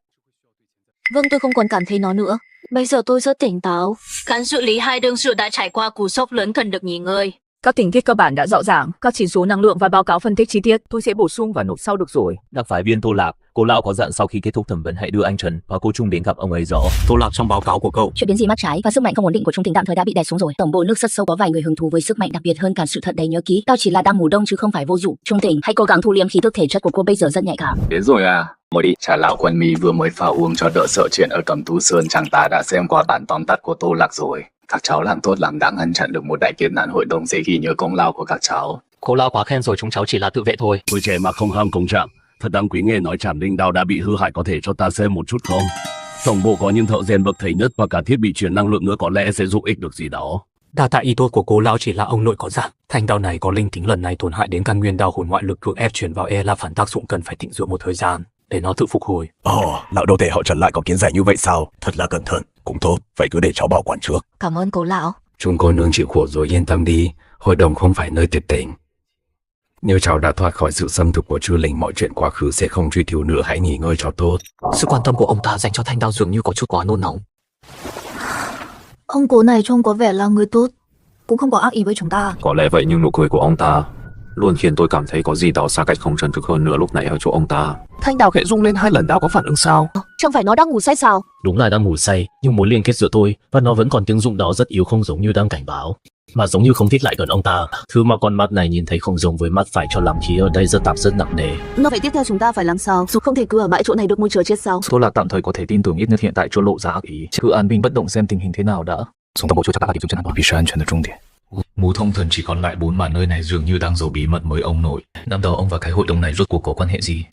Vâng, tôi không còn cảm thấy nó nữa. Bây giờ tôi rất tỉnh táo. Cán sự lý hai đương sự đã trải qua cú sốc lớn cần được nghỉ ngơi. Các tình tiết cơ bản đã rõ ràng, các chỉ số năng lượng và báo cáo phân tích chi tiết tôi sẽ bổ sung và nộp sau được rồi. Đặc phái viên Tô Lạc, cô lão có dặn sau khi kết thúc thẩm vấn hãy đưa anh Trần và cô Trung đến gặp ông ấy rõ. Tô Lạc, trong báo cáo của cậu, Chuyện biến dị mắt trái và sức mạnh không ổn định của Trung Tình tạm thời đã bị đè xuống rồi. Tổng bộ nước rất sâu, có vài người hứng thú với sức mạnh đặc biệt hơn cả sự thật đấy, nhớ kỹ. Tao chỉ là đang ngủ đông chứ không phải vô dụng. Trung Tình, hãy cố gắng thu liêm khí tức, thể chất của cô bây giờ rất nhạy cảm. Đến rồi à? Mới đi, Trà lão quân mi vừa mới pha uống cho đỡ sợ chuyện ở Cẩm Tú Sơn Trang, ta đã xem qua bản tóm tắt của Tô Lạc rồi. Các cháu làm tốt làm đáng, ngăn chặn được một đại kiếp nạn, hội đồng sẽ ghi nhớ công lao của các cháu. Cô lão quá khen rồi, chúng cháu chỉ là tự vệ thôi. Tuổi trẻ mà không ham công trạng. Thật đáng quý, nghe nói Trảm Linh đao đã bị hư hại, có thể cho ta xem một chút không? Tổng bộ có những thợ rèn bậc thầy nhất và cả thiết bị truyền năng lượng nữa, có lẽ sẽ giúp ích được gì đó. Đa tạ ý tốt của cô lão, chỉ là ông nội có rằng thanh đao này có linh tính, lần này tổn hại đến căn nguyên đao hồn, ngoại lực cưỡng ép truyền vào là phản tác dụng, cần phải tịnh dưỡng một thời gian để nó tự phục hồi. Lão đô thể họ Trần lại có kiến giải như vậy sao? Thật là cẩn thận. Cũng tốt, vậy cứ để cháu bảo quản trước. Cảm ơn cô lão. Chúng cô nương chịu khổ rồi, yên tâm đi, hội đồng không phải nơi tuyệt tình. Nếu cháu đã thoát khỏi sự xâm thực của Chư Linh, mọi chuyện quá khứ sẽ không truy cứu nữa, hãy nghỉ ngơi cho tốt. Sự quan tâm của ông ta dành cho thanh đao dường như có chút quá nôn nóng. Ông cố này trông có vẻ là người tốt, cũng không có ác ý với chúng ta. Có lẽ vậy, nhưng nụ cười của ông ta luôn khiến tôi cảm thấy có gì đó xa cách không chân thực hơn nữa lúc nãy ở chỗ ông ta. Thanh đao khẽ rung lên 2 lần, đã có phản ứng sao? Chẳng phải nó đang ngủ say sao? Đúng là đang ngủ say, nhưng mối liên kết giữa tôi và nó vẫn còn tiếng rung đó rất yếu, không giống như đang cảnh báo, mà giống như không thích lại gần ông ta. Thứ mà con mắt này nhìn thấy không giống với mắt phải, cho làm khí ở đây rất tạp, rất nặng nề. Nó vậy tiếp theo chúng ta phải làm sao? Dù không thể cứ ở bãi chỗ này được, môi chờ chết sao? Tôi là tạm thời có thể tin tưởng, ít nhất hiện tại chỗ lộ ra ác ý. Cứ an bình bất động xem tình hình thế nào đã. Chúng ta bố cho các điểm dừng chân an toàn vì sự an toàn là trung điểm. Mù thông thần chỉ còn lại 4 mà nơi này dường như đang giấu bí mật với ông nội. Năm đó ông và cái hội đồng này rốt cuộc có quan hệ gì?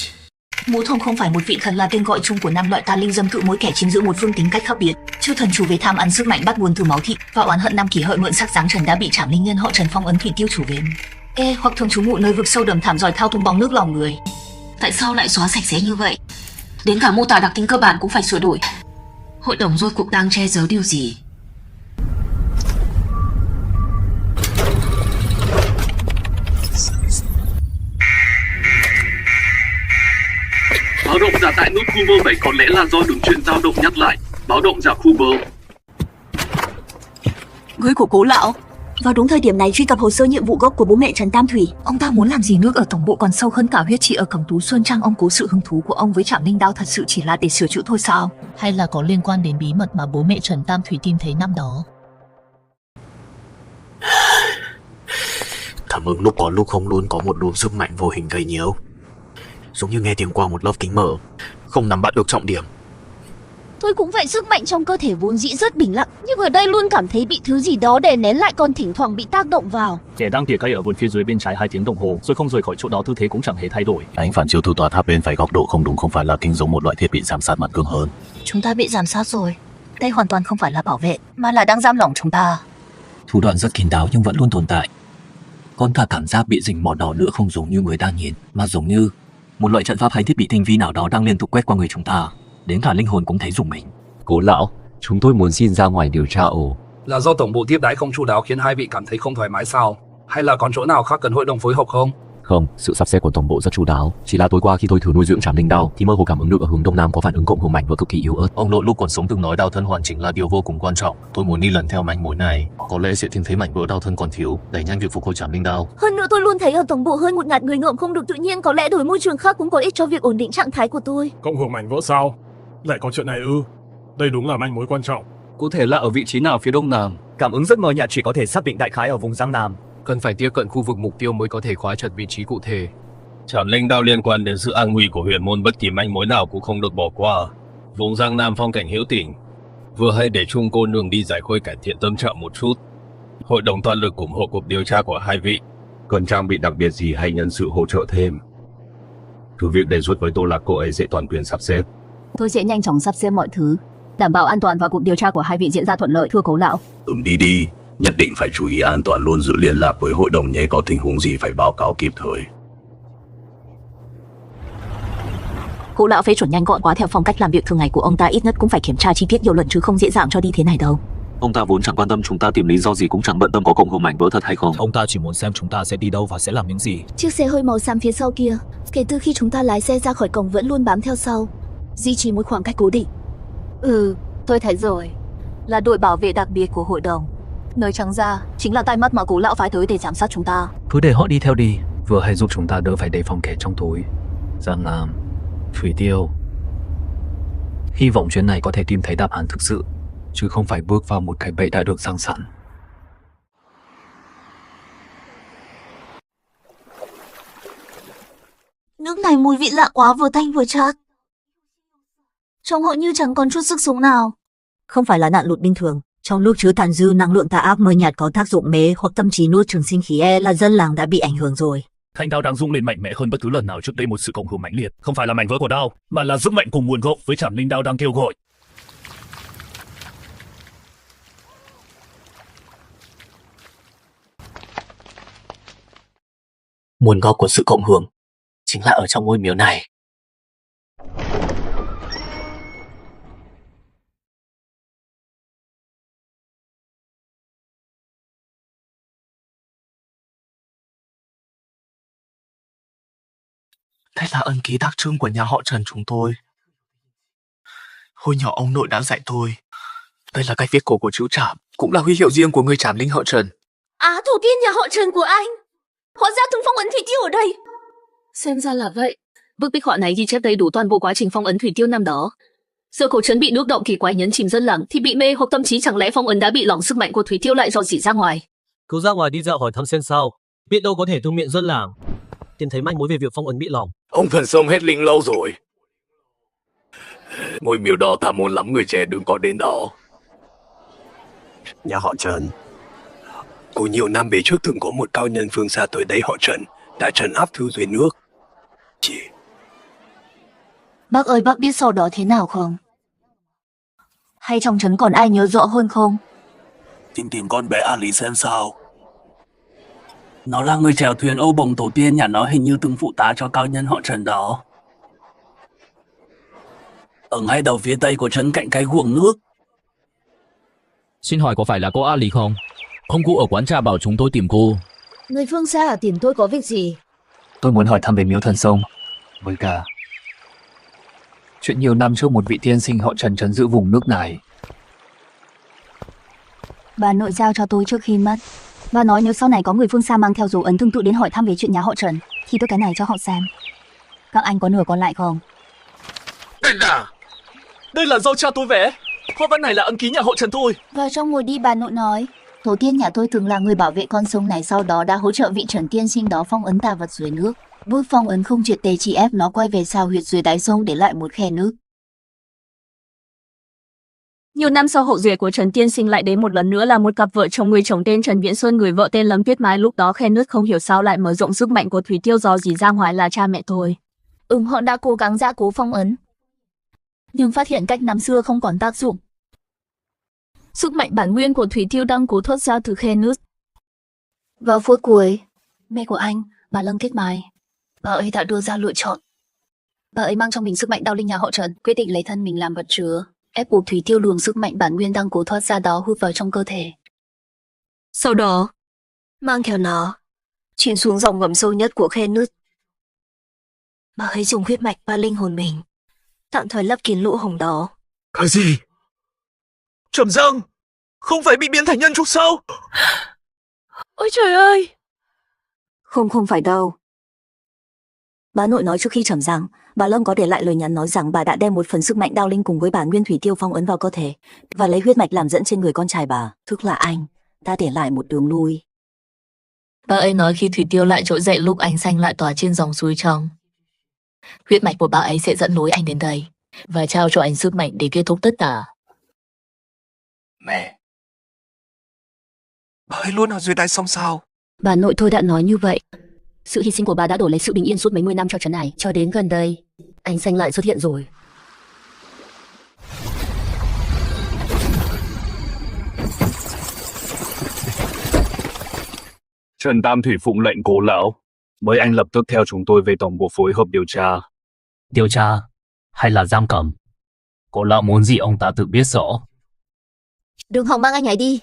Ngũ Thông không phải một vị thần là tên gọi chung của năm loại tà linh dâm cự, mỗi kẻ chiếm giữ một phương tính cách khác biệt. Chư thần chủ về tham ăn sức mạnh bắt nguồn từ máu thịt và oán hận năm kỷ hợi mượn sắc dáng Trần đã bị Trảm Linh nhân họ Trần phong ấn thủy tiêu chủ về hoặc thường trú ngụ nơi vực sâu đầm thẳm giỏi thao túng bóng nước lòng người. Tại sao lại xóa sạch sẽ như vậy? Đến cả mô tả đặc tính cơ bản cũng phải sửa đổi. Hội đồng rốt cuộc đang che giấu điều gì? Báo động giả tại nút khu bơ vậy có lẽ là do đường truyền dao động nhắc lại. Báo động giả khu bơ. Người của Cố lão. Vào đúng thời điểm này truy cập hồ sơ nhiệm vụ gốc của bố mẹ Trần Tam Thủy. Ông ta muốn làm gì nước ở tổng bộ còn sâu hơn cả huyết trị ở Cẩm Tú Xuân Trang. Ông cố sự hứng thú của ông với Trảm Linh đao thật sự chỉ là để sửa chữa thôi sao? Hay là có liên quan đến bí mật mà bố mẹ Trần Tam Thủy tìm thấy năm đó? Cảm ứng lúc có lúc không luôn có một luồng sức mạnh vô hình gây nhiễu, giống như nghe tiếng qua một lớp kính mở, không nắm bắt được trọng điểm. Tôi cũng vậy, sức mạnh trong cơ thể vốn dĩ rất bình lặng, nhưng ở đây luôn cảm thấy bị thứ gì đó đè nén lại, còn thỉnh thoảng bị tác động vào. Trẻ đang tỉa cây ở vườn phía dưới bên trái 2 tiếng đồng hồ, rồi không rời khỏi chỗ đó, tư thế cũng chẳng hề thay đổi. Ánh phản chiếu từ tòa tháp bên phải góc độ không đúng, không phải là kính, giống một loại thiết bị giám sát mặt cường hơn. Chúng ta bị giám sát rồi. Đây hoàn toàn không phải là bảo vệ, mà là đang giam lỏng chúng ta. Thủ đoạn rất kín đáo nhưng vẫn luôn tồn tại. Còn cả cảm giác bị rình mò đó nữa, không giống như người ta nhìn, mà giống như một loại trận pháp hay thiết bị tinh vi nào đó đang liên tục quét qua người chúng ta. Đến cả linh hồn cũng thấy rùng mình. Cố lão, chúng tôi muốn xin ra ngoài điều tra ổ. Là do tổng bộ tiếp đãi không chu đáo khiến hai vị cảm thấy không thoải mái sao? Hay là còn chỗ nào khác cần hội đồng phối hợp không? Không, sự sắp xếp của tổng bộ rất chu đáo. Chỉ là tối qua khi tôi thử nuôi dưỡng Trảm Linh đao thì mơ hồ cảm ứng được ở hướng đông nam có phản ứng cộng hưởng mạnh và cực kỳ yếu ớt. Ông nội lúc còn sống từng nói đao thân hoàn chỉnh là điều vô cùng quan trọng. Tôi muốn đi lần theo manh mối này, có lẽ sẽ tìm thấy mảnh vỡ đao thân còn thiếu, đẩy nhanh việc phục hồi Trảm Linh đao. Hơn nữa tôi luôn thấy ở tổng bộ hơn 1.000 người ngợm không được tự nhiên, có lẽ đổi môi trường khác cũng có ích cho việc ổn định trạng thái của tôi. Cộng hưởng mảnh vỡ sao? Lại có chuyện này ư? Đây đúng là manh mối quan trọng. Cụ thể là ở vị trí nào phía đông nam? Cảm ứng rất mờ nhạt, chỉ có thể xác định đại khái ở vùng Giang Nam. Cần phải tiếp cận khu vực mục tiêu mới có thể khóa chặt vị trí cụ thể. Trảm Linh đao liên quan đến sự an nguy của huyền môn, bất kỳ manh mối nào cũng không được bỏ qua. Vùng Giang Nam phong cảnh hữu tình, vừa hay để Trung cô nương đi giải khơi cải thiện tâm trạng một chút. Hội đồng toàn lực ủng hộ cuộc điều tra của hai vị. Cần trang bị đặc biệt gì hay nhân sự hỗ trợ thêm, cứ việc đề xuất với tôi là cô ấy sẽ toàn quyền sắp xếp. Tôi sẽ nhanh chóng sắp xếp mọi thứ, đảm bảo an toàn và cuộc điều tra của hai vị diễn ra thuận lợi, thưa Cố lão. Đi, nhất định phải chú ý an toàn, luôn giữ liên lạc với hội đồng nhé, có tình huống gì phải báo cáo kịp thời. Cố lão phê chuẩn nhanh gọn quá, theo phong cách làm việc thường ngày của ông ta, ít nhất cũng phải kiểm tra chi tiết nhiều lần chứ không dễ dàng cho đi thế này đâu. Ông ta vốn chẳng quan tâm chúng ta tìm lý do gì, cũng chẳng bận tâm có cộng hưởng mảnh vỡ thật hay không. Ông ta chỉ muốn xem chúng ta sẽ đi đâu và sẽ làm những gì. Chiếc xe hơi màu xám phía sau kia, kể từ khi chúng ta lái xe ra khỏi cổng vẫn luôn bám theo sau, duy trì một khoảng cách cố định. Tôi thấy rồi, là đội bảo vệ đặc biệt của hội đồng. Nói trắng ra, chính là tai mắt mà Cố lão phái tới để giám sát chúng ta. Cứ để họ đi theo đi, vừa hay giúp chúng ta đỡ phải đề phòng kẻ trong tối. Giang Nam, Thủy Tiêu. Hy vọng chuyến này có thể tìm thấy đáp án thực sự, chứ không phải bước vào một cái bẫy đã được giăng sẵn. Nước này mùi vị lạ quá, vừa tanh vừa chát. Trông họ như chẳng còn chút sức sống nào. Không phải là nạn lụt bình thường. Trong lúc chứa tàn dư năng lượng tà ác mờ nhạt có tác dụng mê hoặc tâm trí nuốt trường sinh khí, là dân làng đã bị ảnh hưởng rồi. Thanh đao đang rung lên mạnh mẽ hơn bất cứ lần nào trước đây, một sự cộng hưởng mãnh liệt, không phải là mảnh vỡ của đao, mà là sức mạnh cùng nguồn gốc với Trảm Linh đao đang kêu gọi. Nguồn gốc của sự cộng hưởng chính là ở trong ngôi miếu này. Đây là ân ký đặc trưng của nhà họ Trần chúng tôi. Hồi nhỏ ông nội đã dạy tôi. Đây là cách viết cổ của chú Trảm, cũng là huy hiệu riêng của người Trảm Linh họ Trần. Tổ tiên nhà họ Trần của anh. Hóa ra từng phong ấn thủy tiêu ở đây. Xem ra là vậy. Bức bích họa này ghi chép đầy đủ toàn bộ quá trình phong ấn thủy tiêu năm đó. Giờ cổ trấn bị nước động kỳ quái nhấn chìm dân làng thì bị mê hoặc tâm trí, chẳng lẽ phong ấn đã bị lỏng, sức mạnh của thủy tiêu lại dò dỉ ra ngoài. Cứ ra ngoài đi dạo hỏi thăm xem sao, biết đâu có thể từ miệng dân làng tìm thấy manh mối về việc phong ấn bị lỏng. Ông thần sông hết linh lâu rồi. Ngôi miếu đó ta muốn lắm người trẻ đừng có đến đó. Nhà họ Trần. Của nhiều năm về trước từng có một cao nhân phương xa tới đây họ Trần đã trấn áp Thư Duy nước. Bác ơi, bác biết sau đó thế nào không? Hay trong trấn còn ai nhớ rõ hơn không? Tìm con bé Ali xem sao. Nó là người chèo thuyền Âu Bồng tổ tiên, nhà nó hình như từng phụ tá cho cao nhân họ Trần đó. Ở ngay đầu phía tây của trấn cạnh cái guồng nước. Xin hỏi có phải là cô Ali không? Ông cụ ở quán trà bảo chúng tôi tìm cô. Người phương xa ở tìm tôi có việc gì? Tôi muốn hỏi thăm về miếu thần sông. Với cả chuyện nhiều năm trước một vị tiên sinh họ Trần trấn giữ vùng nước này. Bà nội giao cho tôi trước khi mất. Bà nói nếu sau này có người phương xa mang theo dấu ấn tương tự đến hỏi thăm về chuyện nhà họ Trần thì tôi cái này cho họ xem. Các anh có nửa còn lại không? Đây là do cha tôi vẽ. Hoa văn này là ấn ký nhà họ Trần thôi. Vào trong ngồi đi, bà nội nói. Tổ tiên nhà tôi từng là người bảo vệ con sông này, sau đó đã hỗ trợ vị Trần tiên sinh đó phong ấn tà vật dưới nước. Bức phong ấn không triệt để chỉ ép nó quay về sao huyệt dưới đáy sông để lại một khe nước. Nhiều năm sau, hậu duệ của Trần tiên sinh lại đến một lần nữa là một cặp vợ chồng, người chồng tên Trần Viễn Xuân, người vợ tên Lâm Tuyết Mai. Lúc đó khe nước không hiểu sao lại mở rộng, sức mạnh của Thủy Tiêu do dì ra ngoài là cha mẹ tôi. Họ đã cố gắng gia cố phong ấn, nhưng phát hiện cách năm xưa không còn tác dụng. Sức mạnh bản nguyên của Thủy Tiêu đang cố thoát ra từ khe nước. Vào phút cuối, mẹ của anh, bà Lâm Tuyết Mai, bà ấy đã đưa ra lựa chọn. Bà ấy mang trong mình sức mạnh đạo linh nhà họ Trần, quyết định lấy thân mình làm vật chứa, ép buộc Thủy Tiêu luồng sức mạnh bản nguyên đang cố thoát ra đó hút vào trong cơ thể. Sau đó, mang theo nó chìm xuống dòng ngầm sâu nhất của khe nước. Bà ấy dùng huyết mạch và linh hồn mình tạm thời lấp kín lỗ hổng đó. Cái gì? Trầm Giang không phải bị biến thành nhân trúc sao? Ôi trời ơi! Không phải đâu. Bà nội nói trước khi trầm rằng, bà Lâm có để lại lời nhắn nói rằng bà đã đem một phần sức mạnh đạo linh cùng với bản nguyên Thủy Tiêu phong ấn vào cơ thể và lấy huyết mạch làm dẫn trên người con trai bà, tức là anh, đã để lại một đường lui. Bà ấy nói khi Thủy Tiêu lại trỗi dậy lúc ánh xanh lại tỏa trên dòng suối trong, huyết mạch của bà ấy sẽ dẫn lối anh đến đây và trao cho anh sức mạnh để kết thúc tất cả. Mẹ, bà ấy luôn ở dưới đáy sông sao? Bà nội tôi đã nói như vậy. Sự hy sinh của bà đã đổi lấy sự bình yên suốt mấy mươi năm cho trấn này. Cho đến gần đây, ánh xanh lại xuất hiện rồi. Trần Tam Thủy phụng lệnh cố lão, mời anh lập tức theo chúng tôi về tổng bộ phối hợp điều tra. Điều tra hay là giam cầm? Cố lão muốn gì ông ta tự biết rõ. Đừng hòng mang anh ấy đi.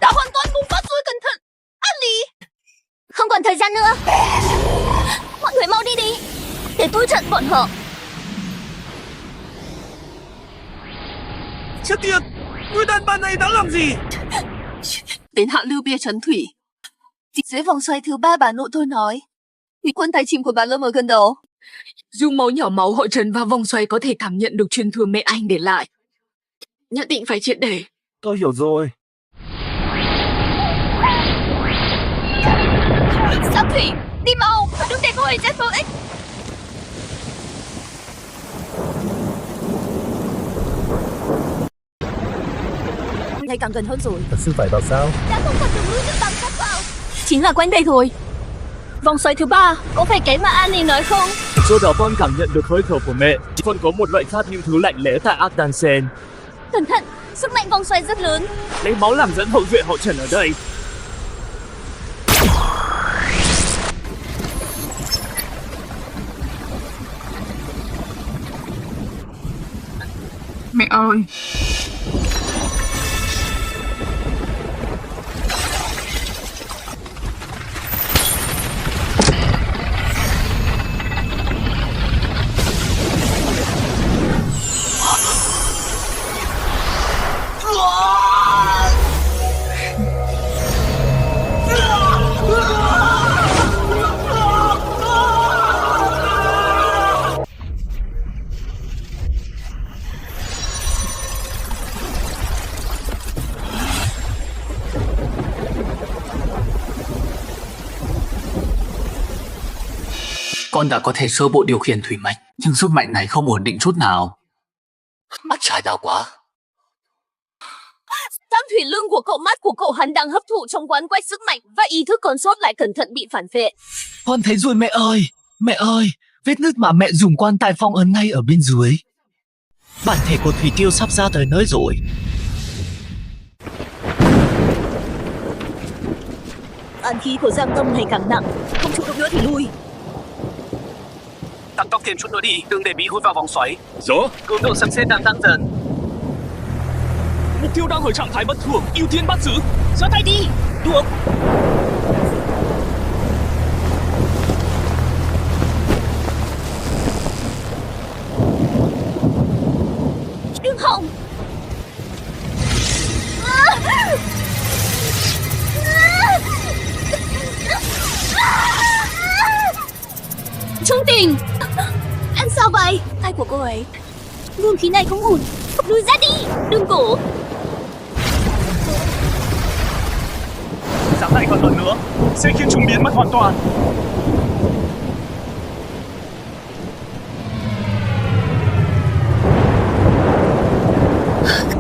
Đã hoàn toàn bùng phát rồi, cẩn thận! Ali! Không còn thời gian nữa! Mọi người mau đi đi! Để tôi chặn bọn họ! Chết tiệt! Người đàn bà này đã làm gì? Đến hạ lưu bia trấn thủy. Dưới vòng xoay thứ 3 bà nội tôi nói. Thủy quân tay chìm của bà Lâm ở gần đó. Dung máu nhỏ máu hội Trần và vòng xoay có thể cảm nhận được truyền thừa mẹ anh để lại. Nhất định phải triệt để. Tôi hiểu rồi. Sao Thủy, đi mau, đừng để cô ấy chết vô ích. Ngày càng gần hơn rồi. Thật sự phải vào sao? Đã không còn đường lui nữa, bám sát vào. Chính là quanh đây thôi. Vòng xoay thứ 3, có phải cái mà Annie nói không? Chỗ đó con cảm nhận được hơi thở của mẹ. Con có một loại phát những thứ lạnh lẽo tại Ardansen. Cẩn thận, sức mạnh vòng xoay rất lớn. Lấy máu làm dẫn hậu duệ họ Trần ở đây. Mẹ ơi! Con đã có thể sơ bộ điều khiển thủy mạch, nhưng sức mạnh này không ổn định chút nào. Mắt trái đau quá. Tam thủy lương của cậu, mắt của cậu, hắn đang hấp thụ trong quán quay sức mạnh và ý thức còn sót lại, cẩn thận bị phản vệ. Con thấy rồi mẹ ơi! Mẹ ơi! Vết nứt mà mẹ dùng quan tài phong ấn ngay ở bên dưới. Bản thể của Thủy Tiêu sắp ra tới nơi rồi. Oán khí của Giang Tâm ngày càng nặng, không chịu được nữa thì lui. Tăng tốc thêm chút nữa đi, đừng để bị hút vào vòng xoáy. Rõ. Cường độ sấm sét đang tăng dần. Mục tiêu đang ở trạng thái bất thường, ưu tiên bắt giữ. Giơ tay đi. Được. Đừng hỏng. Trung Tình, anh sao vậy? Tay của cô ấy, luồng khí này không ổn. Lùi ra đi. đừng cổ. Dám lại còn lần nữa sẽ khiến chúng biến mất hoàn toàn.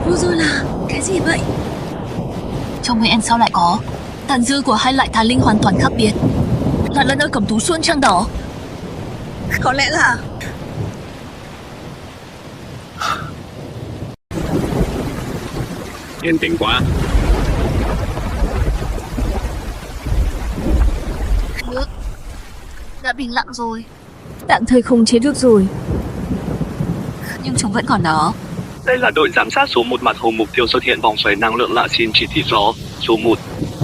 Vừa rồi là cái gì vậy? Trong người em sao lại có? Tàn dư của hai loại tà linh hoàn toàn khác biệt. Là lần ở Cẩm Tú Xuân Trang đó. Có lẽ là Yên tĩnh quá. Nước đã bình lặng rồi. tạm thời không chế được rồi. Nhưng chúng vẫn còn đó. Đây là đội giám sát số 1 mặt hồ, mục tiêu xuất hiện vòng xoáy năng lượng lạ, xin chỉ thị rõ. Số 1.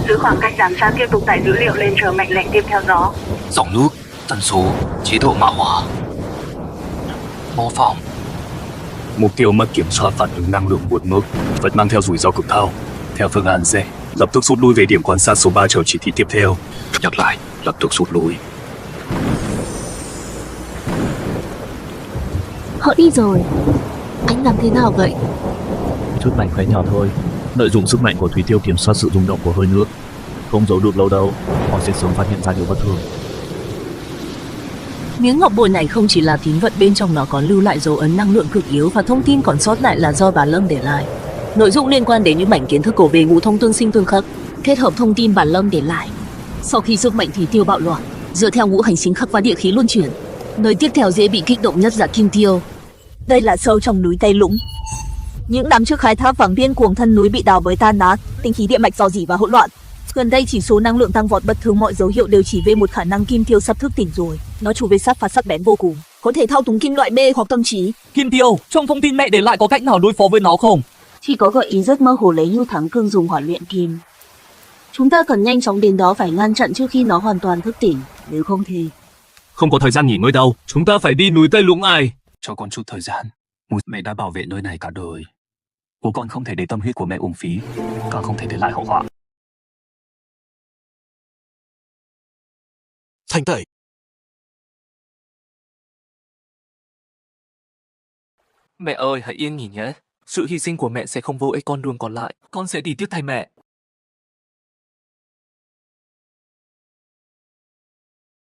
Giữ khoảng cách giám sát, tiếp tục tải dữ liệu lên, chờ mệnh lệnh tiếp theo rõ. Dòng nước, tần số, chế độ mã hóa. Mô phỏng. Mục tiêu mất kiểm soát, phản ứng năng lượng vượt mức, vẫn mang theo rủi ro cực cao. Theo phương án D, lập tức rút lui về điểm quan sát số 3 chờ chỉ thị tiếp theo. Nhắc lại, lập tức rút lui. Họ đi rồi. Anh làm thế nào vậy? Chút mảnh khóe nhỏ thôi. Lợi dụng sức mạnh của Thủy Tiêu kiểm soát sự rung động của hơi nước. Không giấu được lâu đâu, họ sẽ sớm phát hiện ra điều bất thường. Miếng ngọc bội này không chỉ là tín vật, bên trong nó còn lưu lại dấu ấn năng lượng cực yếu và thông tin còn sót lại là do bà Lâm để lại. Nội dung liên quan đến những mảnh kiến thức cổ về ngũ thông tương sinh tương khắc, kết hợp thông tin bà Lâm để lại. Sau khi sức mạnh Thủy Tiêu bạo loạn, dựa theo ngũ hành sinh khắc và địa khí luân chuyển, nơi tiếp theo dễ bị kích động nhất là Kim Tiêu. Đây là sâu trong núi Tây Lũng. Những năm trước khai thác vàng biên cuồng, thân núi bị đào bới tan nát, tinh khí địa mạch rò rỉ và hỗn loạn. Gần đây chỉ số năng lượng tăng vọt bất thường, mọi dấu hiệu đều chỉ về một khả năng Kim Tiêu sắp thức tỉnh rồi. Nó chủ về sát phạt sắc bén vô cùng, có thể thao túng kim loại B hoặc tâm trí. Kim Tiêu, trong thông tin mẹ để lại có cách nào đối phó với nó không? Chỉ có gợi ý rất mơ hồ lấy Nhu Thắng Cương dùng hỏa luyện kim. Chúng ta cần nhanh chóng đến đó, phải ngăn chặn trước khi nó hoàn toàn thức tỉnh, nếu không thì... Không có thời gian nghỉ ngơi đâu, chúng ta phải đi núi Tây Lũng ai. Cho con chút thời gian. Mẹ đã bảo vệ nơi này cả đời. Bố con không thể để tâm huyết của mẹ uổng phí, càng không thể để lại hậu họa. Thanh tẩy. Mẹ ơi, hãy yên nghỉ nhé. Sự hy sinh của mẹ sẽ không vô ích con đường còn lại. Con sẽ đi tiếp thay mẹ.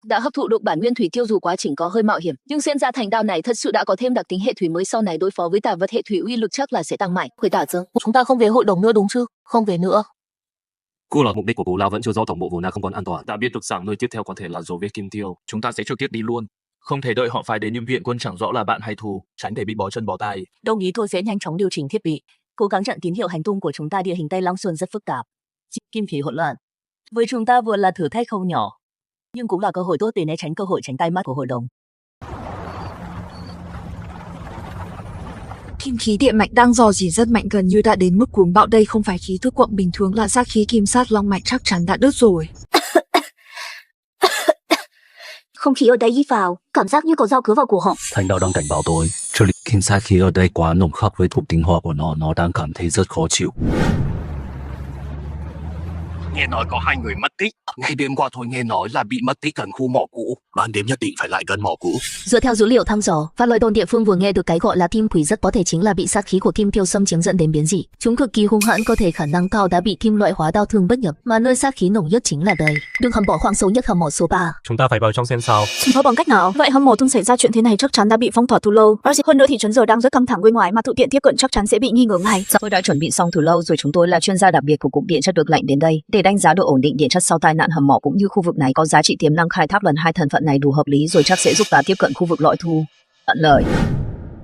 Đã hấp thụ được bản nguyên Thủy Tiêu dù quá trình có hơi mạo hiểm, nhưng diễn ra thành đao này thật sự đã có thêm đặc tính hệ thủy mới, sau này đối phó với tà vật hệ thủy uy lực chắc là sẽ tăng mạnh. Khởi tả Dương, chúng ta không về hội đồng nữa đúng chứ? Không về nữa. Cô là mục đích của Cố Lao vẫn chưa rõ, tổng bộ Vô Na không còn an toàn. Đã biết được rằng nơi tiếp theo có thể là dấu vết Kim Tiêu, chúng ta sẽ trực tiếp đi luôn. Không thể đợi họ phái đến nhưng viện quân chẳng rõ là bạn hay thù, tránh để bị bó chân bó tay. Đồng ý, tôi sẽ nhanh chóng điều chỉnh thiết bị, cố gắng chặn tín hiệu hành tung của chúng ta. Địa hình Tây Long Xuân rất phức tạp, kim khí hỗn loạn. Với chúng ta vừa là thử thách không nhỏ, nhưng cũng là cơ hội tốt để né tránh cơ hội tránh tay mắt của hội đồng. Kim khí địa mạch đang dò dỉ rất mạnh, gần như đã đến mức cuồng bạo. Đây không phải khí thức quặng bình thường, là sát khí kim sát long mạch, chắc chắn đã đứt rồi. Không khí ở đây đi vào, cảm giác như có dao cứa vào cổ họng. Thanh Đạo đang cảnh báo tôi, kim sát khí ở đây quá nồng khắc với thuộc tính hỏa của nó đang cảm thấy rất khó chịu. nghe nói có 2 người mất tích. Ngày đêm qua tôi nghe nói là bị mất tích gần khu mỏ cũ. Ban đêm nhất định phải lại gần mỏ cũ. Dựa theo dữ liệu thăm dò, và lời đồn địa phương vừa nghe được cái gọi là tim quỷ rất có thể chính là bị sát khí của kim tiêu xâm chiếm dẫn đến biến dị. Chúng cực kỳ hung hãn, cơ thể khả năng cao đã bị kim loại hóa đau thương bất nhập, mà nơi sát khí nồng nhất chính là đây. Đường hầm bỏ hoang sâu nhất hầm mỏ số 3. Chúng ta phải vào trong xem sao. Không có bằng cách nào. Vậy hầm mỏ từng xảy ra chuyện thế này chắc chắn đã bị phong tỏa từ lâu. Hơn nữa thị trấn giờ đang rất căng thẳng bên ngoài, mà tụ tiện tiếp cận chắc chắn sẽ bị nghi ngờ ngay. Tôi đã chuẩn bị xong từ lâu rồi. Chúng tôi là chuyên gia đặc biệt của Cục Điện chất được lệnh đến đây để đánh giá độ ổn định điện chất sau tai nạn hầm mỏ, cũng như khu vực này có giá trị tiềm năng khai thác lần 2 thân phận này đủ hợp lý rồi chắc sẽ giúp ta tiếp cận khu vực lõi thu. Tận lời.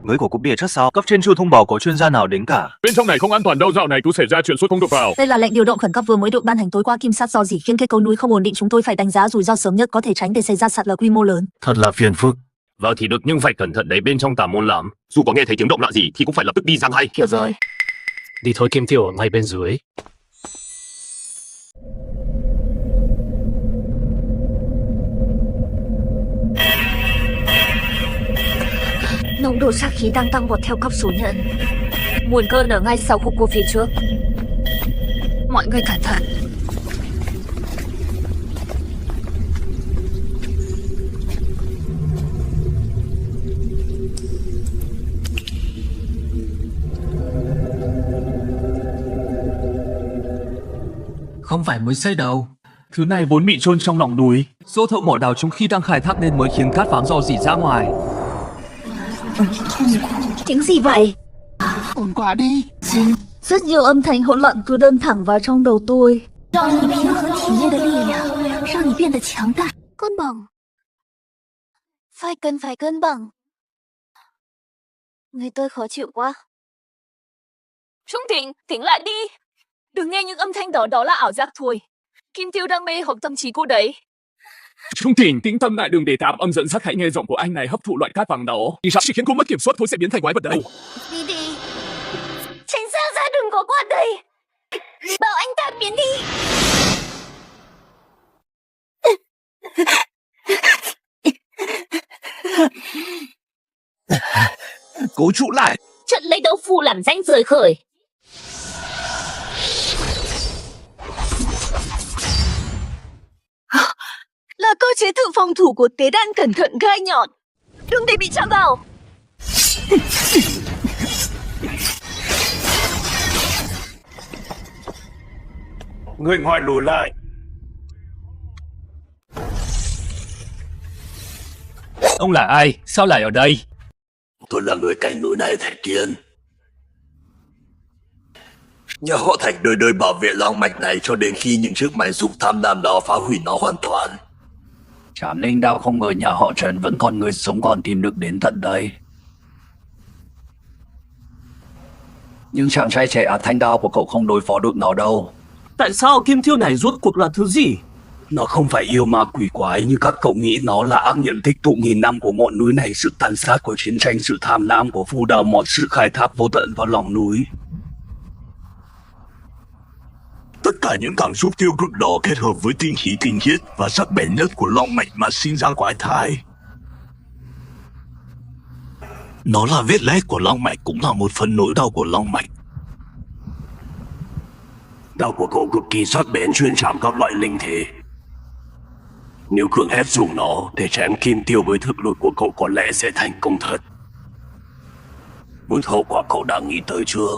Người của Cục Địa chất sao? Cấp trên chưa thông báo có chuyên gia nào đến cả. Bên trong này không an toàn đâu, dạo này cứ xảy ra chuyện suốt không được vào. Đây là lệnh điều động khẩn cấp vừa mới được ban hành tối qua. Kim sát do gì khiến cây cầu núi không ổn định, chúng tôi phải đánh giá rủi ro sớm nhất có thể tránh để xảy ra sạt lở quy mô lớn. Thật là phiền phức. Vào thì được nhưng phải cẩn thận đấy, bên trong tà môn lắm. Dù có nghe thấy tiếng động lạ gì thì cũng phải lập tức đi ra ngay. Hiểu rồi. Đi thôi, Kim Tiêu ở ngay bên dưới. Nồng độ sát khí đang tăng vọt theo cấp số nhân. Nguồn cơn ở ngay sau khu cua phía trước. Mọi người cẩn thận. Không phải mới xây đâu. Thứ này vốn bị chôn trong lòng núi. Số thợ mỏ đào chúng khi đang khai thác nên mới khiến cát vàng rò rỉ ra ngoài. Tiếng gì vậy? Ổn quá đi. Rất nhiều âm thanh hỗn loạn cứ đâm thẳng vào trong đầu tôi. Cân bằng. Phải cân bằng. Người tôi khó chịu quá. Trung Tình, tỉnh lại đi. Đừng nghe những âm thanh đó là ảo giác thôi. Kim Tiêu đang mê hoặc tâm trí cô đấy. Trung Tình, tĩnh tâm lại, đừng để tạp âm dẫn dắt, hãy nghe giọng của anh này hấp thụ loại cát vàng đó. Đi chỉ khiến cô mất kiểm soát thôi sẽ biến thành quái vật đấy. Đi. Tránh ra đừng có qua đây. Bảo anh ta biến đi. Cố trụ lại. Trận lấy đấu phù làm danh rời khởi. Là cơ chế tự phòng thủ của tế đàn, cẩn thận gai nhọn. Đừng để bị chạm vào. Người ngoài lùi lại. Ông là ai? Sao lại ở đây? Tôi là người canh núi này, thầy Kiên. Nhà họ Thành đời đời bảo vệ long mạch này cho đến khi những chiếc máy giúp tham lam đó phá hủy nó hoàn toàn. Chảm linh đao không ngờ nhà họ Trần vẫn còn người sống còn tìm được đến tận đây. Nhưng chàng trai trẻ thanh đao của cậu không đối phó được nó đâu. Tại sao kim thiêu này rốt cuộc là thứ gì? Nó không phải yêu ma quỷ quái như các cậu nghĩ, nó là ác niệm tích tụ nghìn năm của ngọn núi này, sự tàn sát của chiến tranh, sự tham lam của phu đào mọt, sự khai thác vô tận vào lòng núi. Tất cả những cảm xúc tiêu cực đó kết hợp với tinh khí tinh khiết và sắc bén nhất của long mạch mà sinh ra quái thai. Nó là vết loét của long mạch, cũng là một phần nỗi đau của long mạch. Đao của cậu cực kỳ sắc bén, chuyên chạm các loại linh thể. Nếu cưỡng ép dùng nó để chém kim tiêu với thực lực của cậu có lẽ sẽ thành công thật. Mức hậu quả cậu đã nghĩ tới chưa?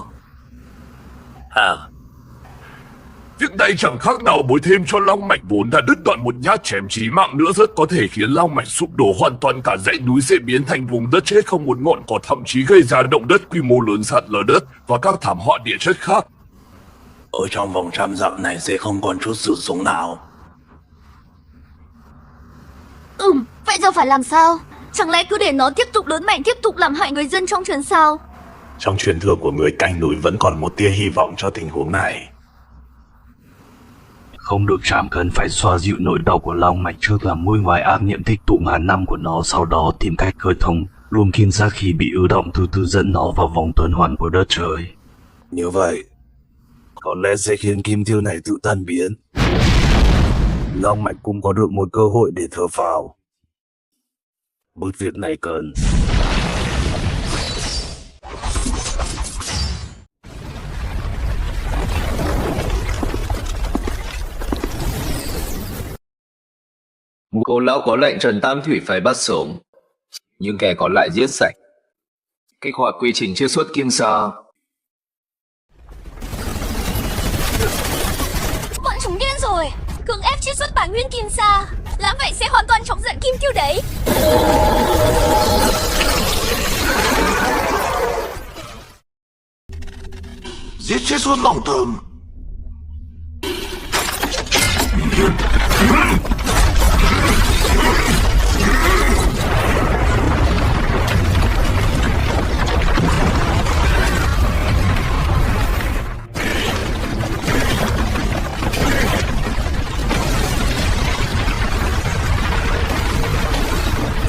Việc này chẳng khác nào bồi thêm cho long mạch vốn đã đứt đoạn một nhát chém chí mạng nữa, rất có thể khiến long mạch sụp đổ hoàn toàn, cả dãy núi sẽ biến thành vùng đất chết không một ngọn cỏ, thậm chí gây ra động đất quy mô lớn, sạt lở đất và các thảm họa địa chất khác. Ở trong vòng 100 dặm này sẽ không còn chút sự sống nào. Vậy giờ phải làm sao? Chẳng lẽ cứ để nó tiếp tục lớn mạnh, tiếp tục làm hại người dân trong truyền sao? Trong truyền thừa của người canh núi vẫn còn một tia hy vọng cho tình huống này. Không được chạm cần phải xoa dịu nỗi đau của long mạch trước, làm nguôi ngoài ác niệm tích tụ ngàn năm của nó, sau đó tìm cách khơi thông luồng kim sát khí bị ứ động, từ từ dẫn nó vào vòng tuần hoàn của đất trời. Như vậy, có lẽ sẽ khiến kim tiêu này tự tan biến. Long mạch cũng có được một cơ hội để thở phào. Bước việc này cần Cô lão có lệnh Trần Tam Thủy phải bắt sống, nhưng kẻ còn lại giết sạch. Kích hoạt quy trình chiết xuất kim sa. Bọn chúng điên rồi. Cưỡng ép chiết xuất bản nguyên kim sa. Làm vậy sẽ hoàn toàn chọc giận kim tiêu đấy. Giết chết xuất lòng tường.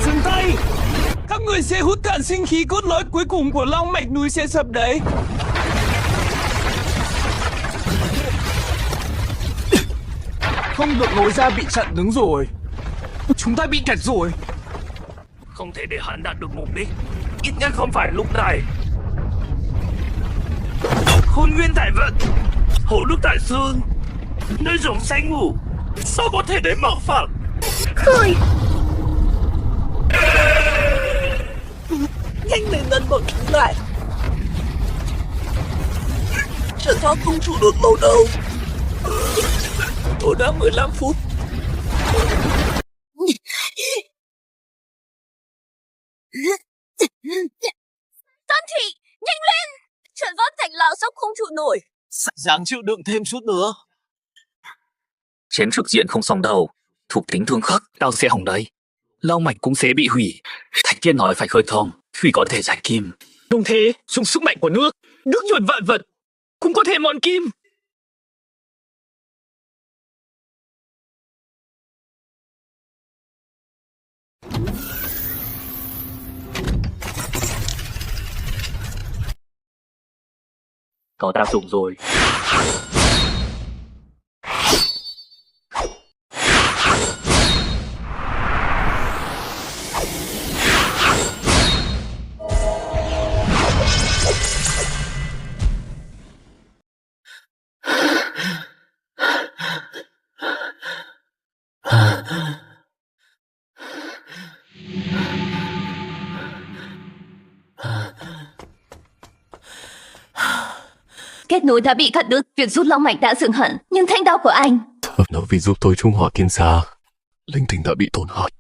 Dừng tay! Các người sẽ hút cạn sinh khí cốt lõi cuối cùng của long mạch núi sẽ sập đấy. Không được lối ra bị chặn đứng rồi. Chúng ta bị kẹt rồi. Không thể để hắn đạt được mục đích. Ít nhất không phải lúc này. Khôn nguyên tại vận, hồ nước tại xương, nơi rồng xanh ngủ. Sao có thể để mở phẳng? Khơi! Nhanh lên ngăn bọn chúng lại. Trận pháp không trụ được lâu đâu. Tôi đã 15 phút. Tam Thủy, nhanh lên! Trận pháp thành lão sắp không trụ nổi. Dáng chịu đựng thêm chút nữa. Chiến trực diện không xong đâu. Thuộc tính thương khắc, tao sẽ hỏng đấy. Long mạch cũng sẽ bị hủy. Thạch Tiên nói phải khơi thông, Thủy có thể giải kim. Đúng thế, dùng sức mạnh của nước, nước nhuần vạn vật, cũng có thể mòn kim. Có tác dụng rồi. Kết nối đã bị cắt đứt, việc rút long mạch đã dừng hẳn, nhưng thanh đao của anh. Nó vì giúp tôi trung hòa kim sa. Linh tính đã bị tổn hại.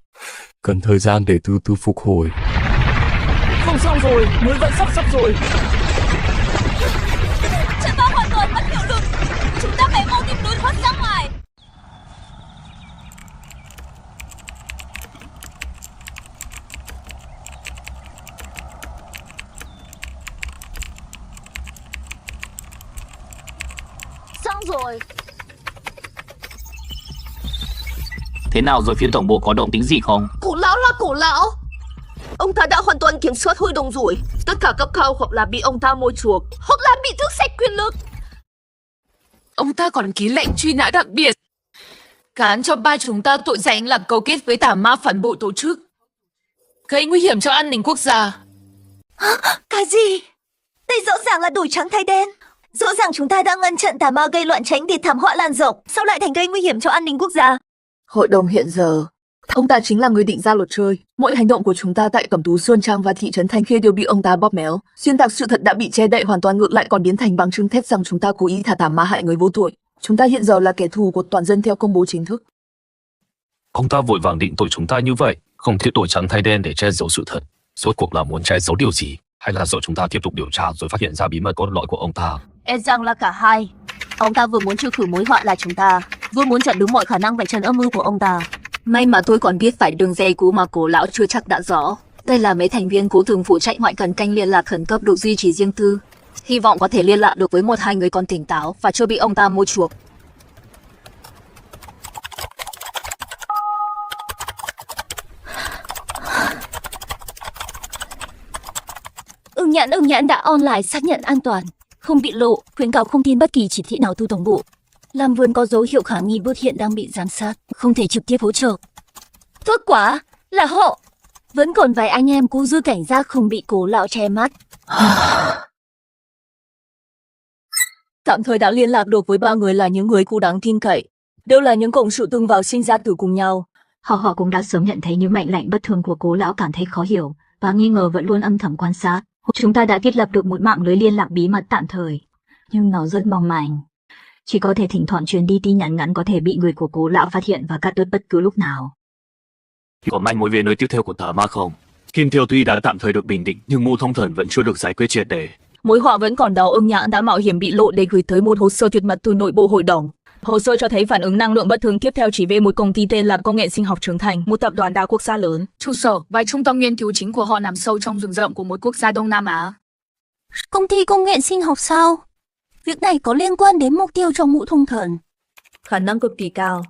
Cần thời gian để từ từ phục hồi. Không xong rồi, núi vẫn sắp rồi. Trận pháp hoàn toàn mất hiệu lực. Chúng ta phải mau tìm núi thoát ra ngoài. Xong rồi. Thế nào rồi, phía tổng bộ có động tính gì không? Cổ lão là cổ lão. Ông ta đã hoàn toàn kiểm soát hội đồng rồi. Tất cả cấp cao hoặc là bị ông ta mua chuộc, Hoặc là bị tước sạch quyền lực. Ông ta còn ký lệnh truy nã đặc biệt, cán cho ba chúng ta tội danh là cấu kết với tà ma phản bội tổ chức, gây nguy hiểm cho an ninh quốc gia. Cái gì? Đây rõ ràng là đổi trắng thay đen. Rõ ràng chúng ta đang ngăn chặn tà ma gây loạn tránh để thảm họa lan rộng, sao lại thành gây nguy hiểm cho an ninh quốc gia? Hội đồng hiện giờ, ông ta chính là người định ra luật chơi. Mỗi hành động của chúng ta tại Cẩm Tú Xuân Trang và thị trấn Thanh Khê đều bị ông ta bóp méo. Xuyên tạc sự thật đã bị che đậy hoàn toàn, ngược lại còn biến thành bằng chứng thép rằng chúng ta cố ý thả tà ma hại người vô tội. Chúng ta hiện giờ là kẻ thù của toàn dân theo công bố chính thức. Ông ta vội vàng định tội chúng ta như vậy, không thiết đổi trắng thay đen để che giấu sự thật. Rốt cuộc là muốn che giấu điều gì? Hay là sợ chúng ta tiếp tục điều tra rồi phát hiện ra bí mật cốt lõi của ông ta? E rằng là cả hai. Ông ta vừa muốn trừ khử mối họa là chúng ta, vừa muốn chặn đứng mọi khả năng vạch trần âm mưu của ông ta. May mà tôi còn biết phải đường dây cũ mà cổ lão chưa chắc đã rõ. Đây là mấy thành viên cố thường phụ trách ngoại cần canh liên lạc khẩn cấp được duy trì riêng tư. Hy vọng có thể liên lạc được với một hai người còn tỉnh táo và chưa bị ông ta mua chuộc. Ưng nhãn đã online xác nhận an toàn, không bị lộ, khuyến cáo không tin bất kỳ chỉ thị nào từ tổng bộ. Lam Vườn có dấu hiệu khả nghi bước hiện đang bị giám sát, không thể trực tiếp hỗ trợ. Tốt quá, là họ. Vẫn còn vài anh em cố giữ cảnh giác không bị cố lão che mắt. Tạm thời đã liên lạc được với ba người là những người cô đáng tin cậy. Đều là những cộng sự từng vào sinh ra tử cùng nhau. Họ cũng đã sớm nhận thấy những mệnh lệnh bất thường của Cố lão cảm thấy khó hiểu và nghi ngờ vẫn luôn âm thầm quan sát. Chúng ta đã thiết lập được một mạng lưới liên lạc bí mật tạm thời, nhưng nó rất mỏng manh. Chỉ có thể thỉnh thoảng truyền đi tin nhắn ngắn có thể bị người của Cố lão phát hiện và cắt đứt bất cứ lúc nào. Có manh mối về nơi tiếp theo của tà ma không? Kim Thiêu tuy đã tạm thời được bình định nhưng Ngũ Thông Thần vẫn chưa được giải quyết triệt để. Mối họa vẫn còn đó. Ưng Nhãn đã mạo hiểm bị lộ để gửi tới một hồ sơ tuyệt mật từ nội bộ hội đồng. Hồ sơ cho thấy phản ứng năng lượng bất thường tiếp theo chỉ về một công ty tên là Công nghệ Sinh học Trưởng Thành, một tập đoàn đa quốc gia lớn. Trụ sở và trung tâm nghiên cứu chính của họ nằm sâu trong rừng rậm của một quốc gia Đông Nam Á. Công ty công nghệ sinh học sao? Việc này có liên quan đến mục tiêu trong Ngũ Thông Thần. Khả năng cực kỳ cao.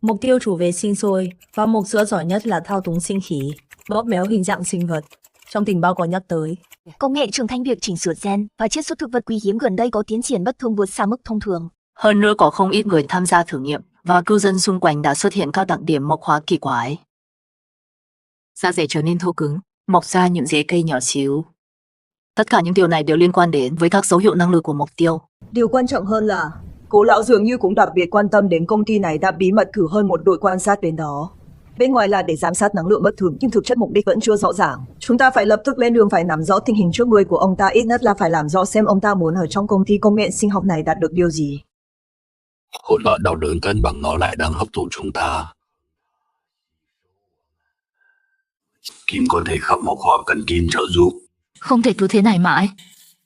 Mục tiêu chủ về sinh sôi và mục giữa giỏi nhất là thao túng sinh khí, bóp méo hình dạng sinh vật. Trong tình báo có nhắc tới. Công nghệ trưởng thành việc chỉnh sửa gen và chiết xuất thực vật quý hiếm gần đây có tiến triển bất thường vượt xa mức thông thường. Hơn nữa có không ít người tham gia thử nghiệm và cư dân xung quanh đã xuất hiện các đặc điểm mộc hóa kỳ quái. Da rẻ trở nên thô cứng, mọc ra những rễ cây nhỏ xíu. Tất cả những điều này đều liên quan đến với các dấu hiệu năng lực của mục tiêu. Điều quan trọng hơn là Cố lão dường như cũng đặc biệt quan tâm đến công ty này đã bí mật cử hơn một đội quan sát đến đó. Bên ngoài là để giám sát năng lượng bất thường nhưng thực chất mục đích vẫn chưa rõ ràng. Chúng ta phải lập tức lên đường, phải nắm rõ tình hình trước người của ông ta, ít nhất là phải làm rõ xem ông ta muốn ở trong công ty công nghệ sinh học này đạt được điều gì. Hỗn loạn đau đớn cân bằng nó lại đang hấp thụ chúng ta. Kim có thể khắc phục hoặc cần Kim trợ giúp. Không thể cứ thế này mãi.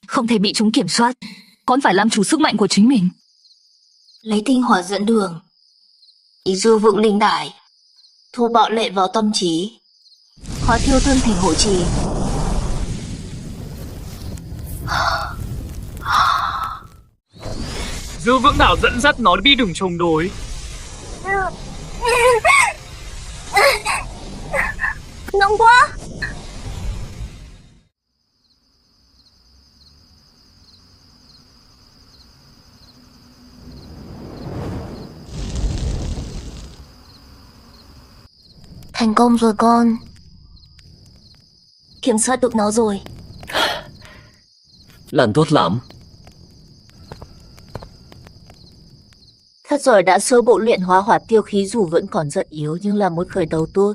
Không thể bị chúng kiểm soát. Con phải làm chủ sức mạnh của chính mình. Lấy tinh hỏa dẫn đường, ý dư vững linh đại, thu bạo lệ vào tâm trí, hóa thiêu thân thành hộ trì. Dư vững nào dẫn dắt nó đi đường chống đối. Nóng quá. Thành công rồi con. Kiểm soát được nó rồi. Làm tốt lắm. Thật rồi, đã sơ bộ luyện hóa hỏa tiêu khí dù vẫn còn rất yếu nhưng là một khởi đầu tốt.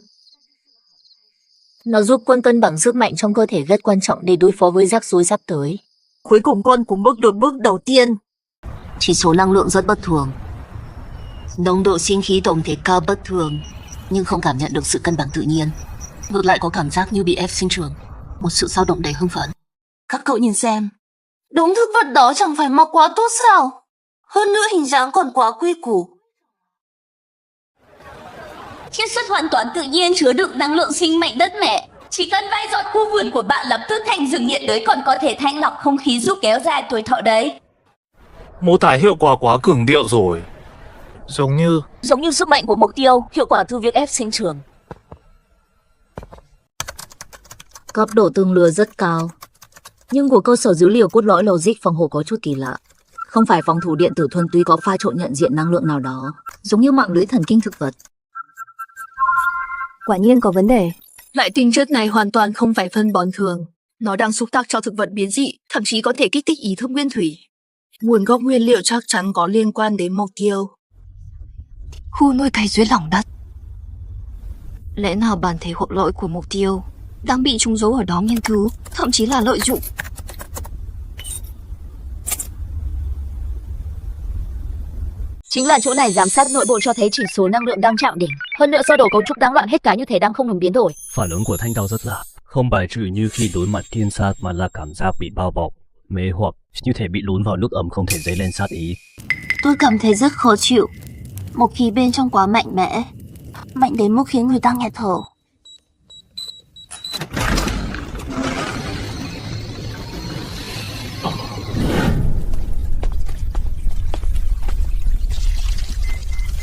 Nó giúp quân cân bằng sức mạnh trong cơ thể rất quan trọng để đối phó với rắc rối sắp tới. Cuối cùng con cũng bước được bước đầu tiên. Chỉ số năng lượng rất bất thường. Nồng độ sinh khí tổng thể cao bất thường, nhưng không cảm nhận được sự cân bằng tự nhiên. Ngược lại có cảm giác như bị ép sinh trưởng, một sự dao động đầy hưng phấn. Các cậu nhìn xem, đống thực vật đó chẳng phải mọc quá tốt sao? Hơn nữa hình dáng còn quá quy củ. Chiết xuất hoàn toàn tự nhiên chứa đựng năng lượng sinh mệnh đất mẹ. Chỉ cần vài giọt khu vườn của bạn lập tức thành rừng nhiệt đới, còn có thể thanh lọc không khí giúp kéo dài tuổi thọ đấy. Mô tả hiệu quả quá cường điệu rồi. Giống như sức mạnh của mục tiêu, hiệu quả từ việc ép sinh trưởng. Cấp độ tương lừa rất cao, nhưng của cơ sở dữ liệu cốt lõi logic phòng hộ có chút kỳ lạ. Không phải phòng thủ điện tử thuần túy, có pha trộn nhận diện năng lượng nào đó, giống như mạng lưới thần kinh thực vật. Quả nhiên có vấn đề. Loại tinh chất này hoàn toàn không phải phân bón thường. Nó đang xúc tác cho thực vật biến dị, thậm chí có thể kích thích ý thức nguyên thủy. Nguồn gốc nguyên liệu chắc chắn có liên quan đến mục tiêu. Khu nuôi cấy dưới lòng đất. Lẽ nào bản thể hỗn lỗi của mục tiêu đang bị chúng giấu ở đó nghiên cứu, thậm chí là lợi dụng? Chính là chỗ này giám sát nội bộ cho thấy chỉ số năng lượng đang chạm đỉnh. Hơn nữa sơ đồ cấu trúc đáng loạn hết cái, như thể đang không ngừng biến đổi. Phản ứng của Thanh Đao rất lạ, không bài trừ như khi đối mặt thiên sát mà là cảm giác bị bao bọc, mê hoặc, như thể bị lún vào nước ấm không thể dấy lên sát ý. Tôi cảm thấy rất khó chịu. Một khí bên trong quá mạnh mẽ, mạnh đến mức khiến người ta nghẹt thở.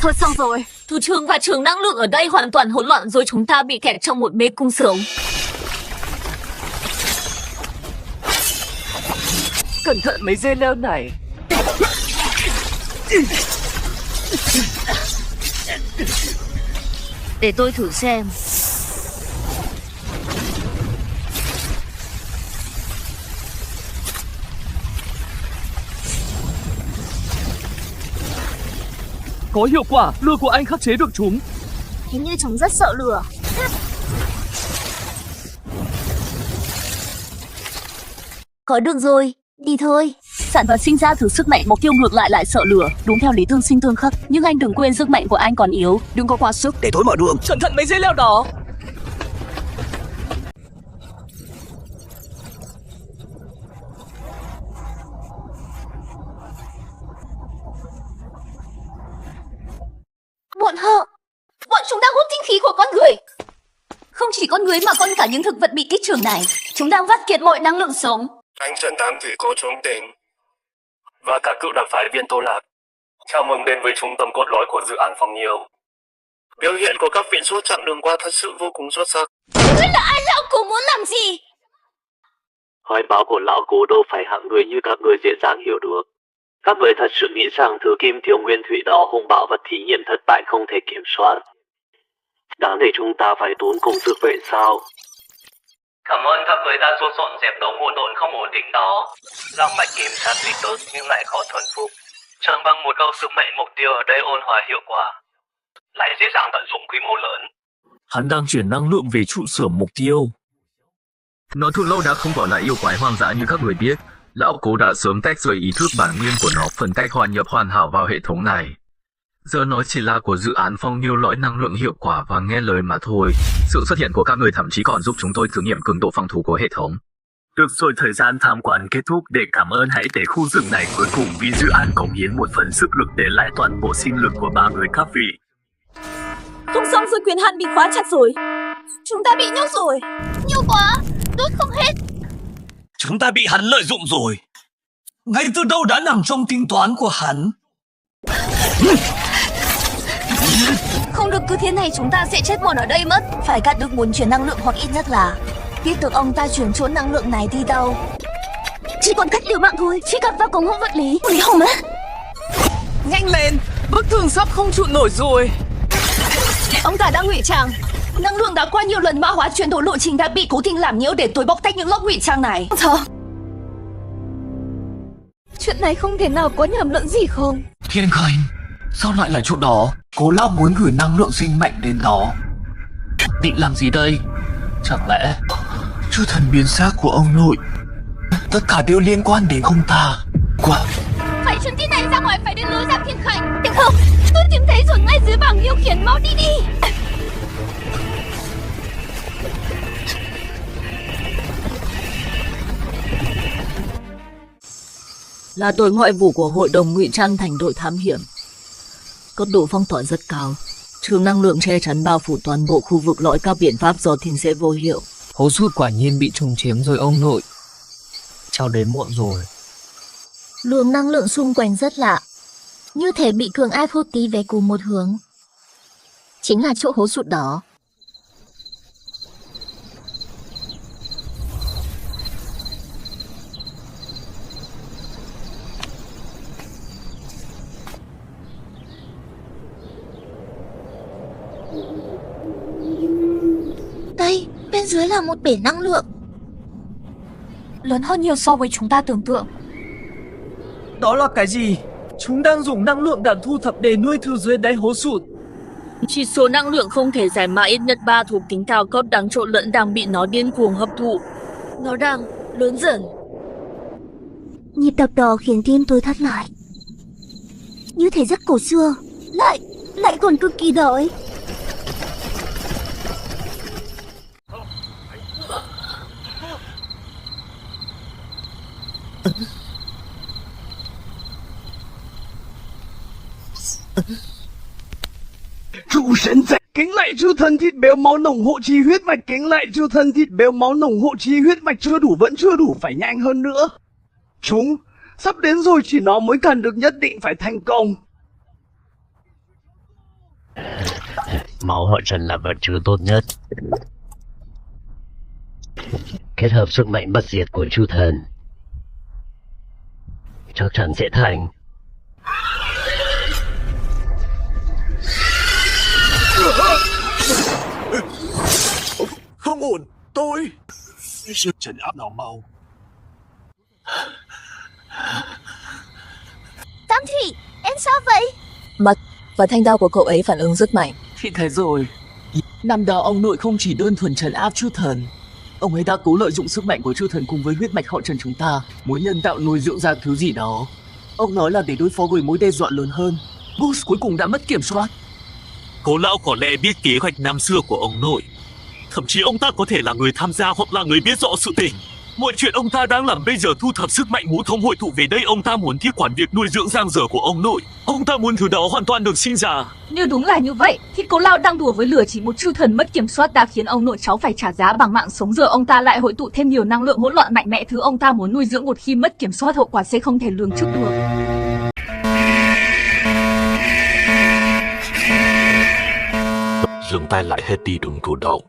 Thôi xong rồi, thủ trưởng và trường năng lượng ở đây hoàn toàn hỗn loạn rồi, chúng ta bị kẹt trong một mê cung xưởng. Cẩn thận mấy dây leo này. Để tôi thử xem. Có hiệu quả, lửa của anh khắc chế được chúng. Hình như chúng rất sợ lửa. Có được rồi, đi thôi. Sản vật sinh ra từ sức mạnh mục tiêu ngược lại sợ lửa, đúng theo lý tương sinh tương khắc. Nhưng anh đừng quên sức mạnh của anh còn yếu, đừng có quá sức. Để tối mọi đường. Cẩn thận mấy dây leo đó. Bọn chúng đang hút tinh khí của con người. Không chỉ con người mà còn cả những thực vật bị kích trưởng này. Chúng đang vắt kiệt mọi năng lượng sống. Anh trần tam thủy cô trung tỉnh và các cựu đặc phái viên Tô Lạc, chào mừng đến với trung tâm cốt lõi của dự án Phong Nhiêu. Biểu hiện của các vị suốt chặng đường qua thật sự vô cùng xuất sắc. Ngươi là ai? Lão Cố muốn làm gì? Hoài bão của lão Cố đâu phải hạng người như các người dễ dàng hiểu được. Các người thật sự nghĩ rằng thứ kim tiêu nguyên thủy đó hung bạo và thí nghiệm thất bại không thể kiểm soát. Đáng để chúng ta phải tốn công sức vậy sao? Cảm ơn các người đã giúp dọn dẹp đống hỗn độn không ổn định đó. Long mạch kiểm soát tuy tốt nhưng lại khó thuần phục. Chẳng bằng một câu sức mạnh mục tiêu ở đây ôn hòa hiệu quả, lại dễ dàng tận dụng quy mô lớn. Hắn đang chuyển năng lượng về trụ sở mục tiêu. Nó từ lâu đã không còn là yêu quái hoang dã như các người biết. Lão Cố đã sớm tách rời ý thức bản nguyên của nó, phần cách hòa nhập hoàn hảo vào hệ thống này. Giờ nó chỉ là của dự án Phong Nhiêu lõi năng lượng hiệu quả và nghe lời mà thôi. Sự xuất hiện của các người thậm chí còn giúp chúng tôi thử nghiệm cường độ phòng thủ của hệ thống. Được rồi, thời gian tham quan kết thúc. Để cảm ơn hãy để khu rừng này cuối cùng vì dự án cống hiến một phần sức lực để lại toàn bộ sinh lực của 3 người các vị. Không xong rồi, quyền hạn bị khóa chặt rồi. Chúng ta bị nhốt rồi. Nhiều quá, tôi không hết. Chúng ta bị hắn lợi dụng rồi. Ngay từ đầu đã nằm trong tính toán của hắn. Không được, cứ thế này chúng ta sẽ chết mòn ở đây mất. Phải cắt được nguồn truyền năng lượng hoặc ít nhất là biết được ông ta chuyển chỗ năng lượng này đi đâu. Chỉ còn cách liều mạng thôi. Chỉ cắt vào cống hông vật lý. Lý Hồng á. Nhanh lên, bức tường sắp không trụ nổi rồi. Ông ta đã ngụy trang. Năng lượng đã qua nhiều lần mã hóa, chuyển đổi lộ trình đã bị cố tình làm nhiễu để tôi bóc tách những lớp ngụy trang này. Chuyện này không thể nào có nhầm lẫn gì không? Thiên Khánh, sao lại là chỗ đó? Cố lão muốn gửi năng lượng sinh mạnh đến đó. Định làm gì đây? Chẳng lẽ chư thần biến xác của ông nội tất cả đều liên quan đến ông ta? Quả Phải truyền tin này ra ngoài, phải đến lối ra Thiên Khánh. Được không? Tôi tìm thấy rồi, ngay dưới bảng điều khiển, mau đi đi. Là đội ngoại vụ của hội đồng ngụy trang thành đội thám hiểm. Cấp độ phong tỏa rất cao, trường năng lượng che chắn bao phủ toàn bộ khu vực, lõi các biện pháp do thiên sẽ vô hiệu. Hố sụt quả nhiên bị trùng chiếm rồi ông nội. Cháu đến muộn rồi. Luồng năng lượng xung quanh rất lạ, như thể bị cường áp hút tí về cùng một hướng. Chính là chỗ hố sụt đó. Đây, bên dưới là một bể năng lượng. Lớn hơn nhiều so với chúng ta tưởng tượng. Đó là cái gì? Chúng đang dùng năng lượng đạn thu thập để nuôi thứ dưới đáy hố sụt. Chỉ số năng lượng không thể giải mã, ít nhất 3 thuộc tính cao cấp đáng trộn lẫn đang bị nó điên cuồng hấp thụ. Nó đang lớn dần. Nhịp đập đó khiến tim tôi thắt lại. Như thể rất cổ xưa, lại còn cực kỳ đói. Chủ sến dạy kính lại chư thần thịt béo máu nồng hộ trì huyết mạch, kính lại chư thần thịt béo máu nồng hộ trì huyết mạch. Chưa đủ, vẫn chưa đủ, phải nhanh hơn nữa. Chúng sắp đến rồi, chỉ nó mới cần được, nhất định phải thành công. Máu họ Trần là vật chứa tốt nhất. Kết hợp sức mạnh bất diệt của chư thần, chắc chắn sẽ thành. Không ổn, tôi sự trấn áp nó mau. Tam Thủy, em sao vậy? Mặt và thanh đao của cậu ấy phản ứng rất mạnh. Chị thấy rồi, Năm đó ông nội không chỉ đơn thuần trấn áp chư thần, ông ấy đã cố lợi dụng sức mạnh của chư thần cùng với huyết mạch họ Trần chúng ta, muốn nhân tạo nuôi dưỡng ra thứ gì đó. Ông nói là để đối phó với mối đe dọa lớn hơn. Boss cuối cùng đã mất kiểm soát. Cố lão có lẽ biết kế hoạch năm xưa của ông nội. Thậm chí ông ta có thể là người tham gia hoặc là người biết rõ sự tình. Mọi chuyện ông ta đang làm bây giờ thu thập sức mạnh ngũ thông hội tụ về đây. Ông ta muốn tiếp quản việc nuôi dưỡng giang dở của ông nội. Ông ta muốn thứ đó hoàn toàn được sinh ra. Nếu đúng là như vậy, thì Cố lão đang đùa với lửa. Chỉ một chư thần mất kiểm soát đã khiến ông nội cháu phải trả giá bằng mạng sống. Giờ ông ta lại hội tụ thêm nhiều năng lượng hỗn loạn mạnh mẽ. Thứ ông ta muốn nuôi dưỡng một khi mất kiểm soát, hậu quả sẽ không thể lường trước được. Dừng tay lại hết đi, đừng cử động.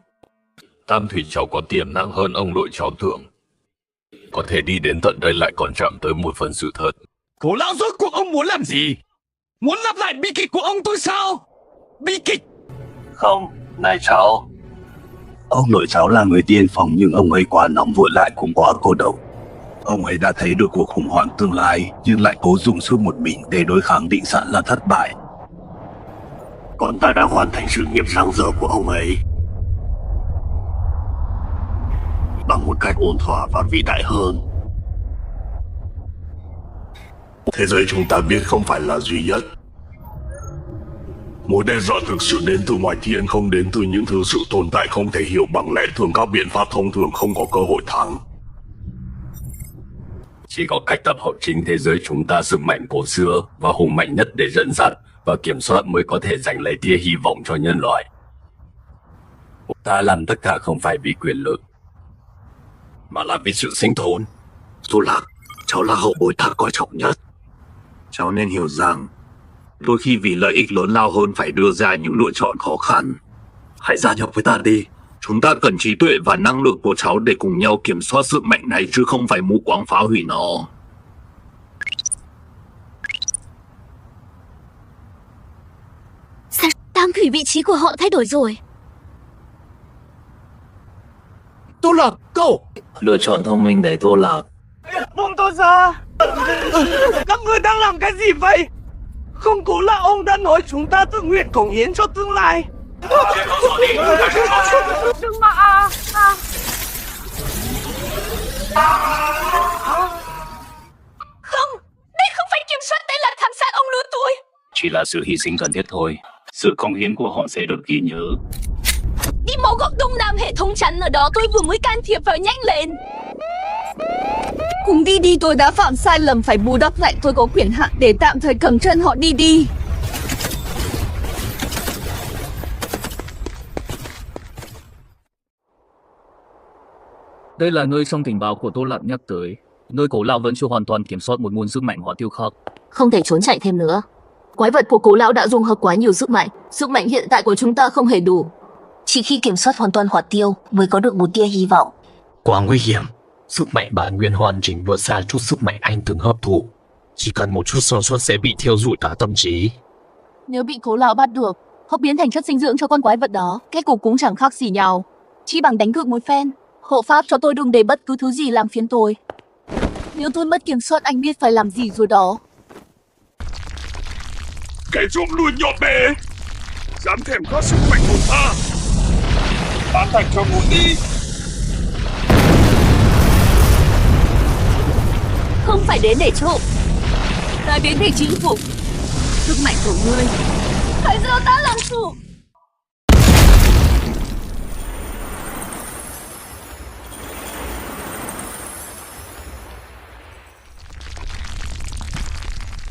Tam thủy cháu có tiềm năng hơn ông nội cháu tưởng. Có thể đi đến tận đây lại còn chạm tới một phần sự thật. Cố lão rốt cuộc ông muốn làm gì? Muốn lặp lại bi kịch của ông tôi sao? Bi kịch? Không, này cháu. Ông nội cháu là người tiên phong nhưng ông ấy quá nóng vội lại cũng quá cô độc. Ông ấy đã thấy được cuộc khủng hoảng tương lai nhưng lại cố dùng sức một mình để đối kháng định sẵn là thất bại. Còn ta đã hoàn thành sự nghiệp giang dở của ông ấy bằng một cách ổn thỏa và vĩ đại hơn. Thế giới chúng ta biết không phải là duy nhất. Mối đe dọa thực sự đến từ ngoài thiên, không đến từ những thứ sự tồn tại không thể hiểu bằng lẽ thường. Các biện pháp thông thường không có cơ hội thắng. Chỉ có cách tập hợp chính thế giới chúng ta sức mạnh cổ xưa và hùng mạnh nhất để dẫn dắt và kiểm soát mới có thể giành lấy tia hy vọng cho nhân loại. Ta làm tất cả không phải vì quyền lực, mà là vì sự sinh tồn. Dù Lạc, cháu là hậu bối ta coi trọng nhất. Cháu nên hiểu rằng đôi khi vì lợi ích lớn lao hơn phải đưa ra những lựa chọn khó khăn. Hãy gia nhập với ta đi. Chúng ta cần trí tuệ và năng lượng của cháu để cùng nhau kiểm soát sức mạnh này, chứ không phải mù quáng phá hủy nó. Sao Tam Thủy vị trí của họ thay đổi rồi? Tô Lạc, cậu! Lựa chọn thông minh để Tô Lạc. Buông tôi ra! Các người đang làm cái gì vậy? Không Cố là ông đã nói chúng ta tự nguyện cống hiến cho tương lai. Đừng mà Không, đây không phải kiểm soát, đây là thảm sát ông lứa tuổi. Chỉ là sự hy sinh cần thiết thôi. Sự cống hiến của họ sẽ được ghi nhớ. Đi máu góc đông nam, hệ thống chắn ở đó, tôi vừa mới can thiệp vào, nhanh lên. Cùng đi đi, tôi đã phạm sai lầm phải bù đắp lại. Tôi có quyền hạn để tạm thời cầm chân họ đi đi. Đây là nơi trong tình báo của Tô Lạc nhắc tới, nơi Cố lão vẫn chưa hoàn toàn kiểm soát một nguồn sức mạnh hỏa tiêu khắc. Không thể trốn chạy thêm nữa. Quái vật của Cố lão đã dung hợp quá nhiều sức mạnh hiện tại của chúng ta không hề đủ. Chỉ khi kiểm soát hoàn toàn hỏa tiêu mới có được một tia hy vọng. Quá nguy hiểm. Sức mạnh bản nguyên hoàn chỉnh vượt xa chút sức mạnh anh từng hấp thụ. Chỉ cần một chút sơ suất sẽ bị thiêu rụi cả tâm trí. Nếu bị Cố lão bắt được, hoặc biến thành chất dinh dưỡng cho con quái vật đó, kết cục cũng chẳng khác gì nhau. Chỉ bằng đánh cược một phen. Hộ pháp cho tôi đừng để bất cứ thứ gì làm phiền tôi. Nếu tôi mất kiểm soát, anh biết phải làm gì rồi đó. Kẻ trộm lùi nhọn bè, dám thèm khát sức mạnh của ta, bán thành cho muốn đi. Không phải đến để trộm, ta đến để chinh phục. Sức mạnh của ngươi phải do ta làm chủ.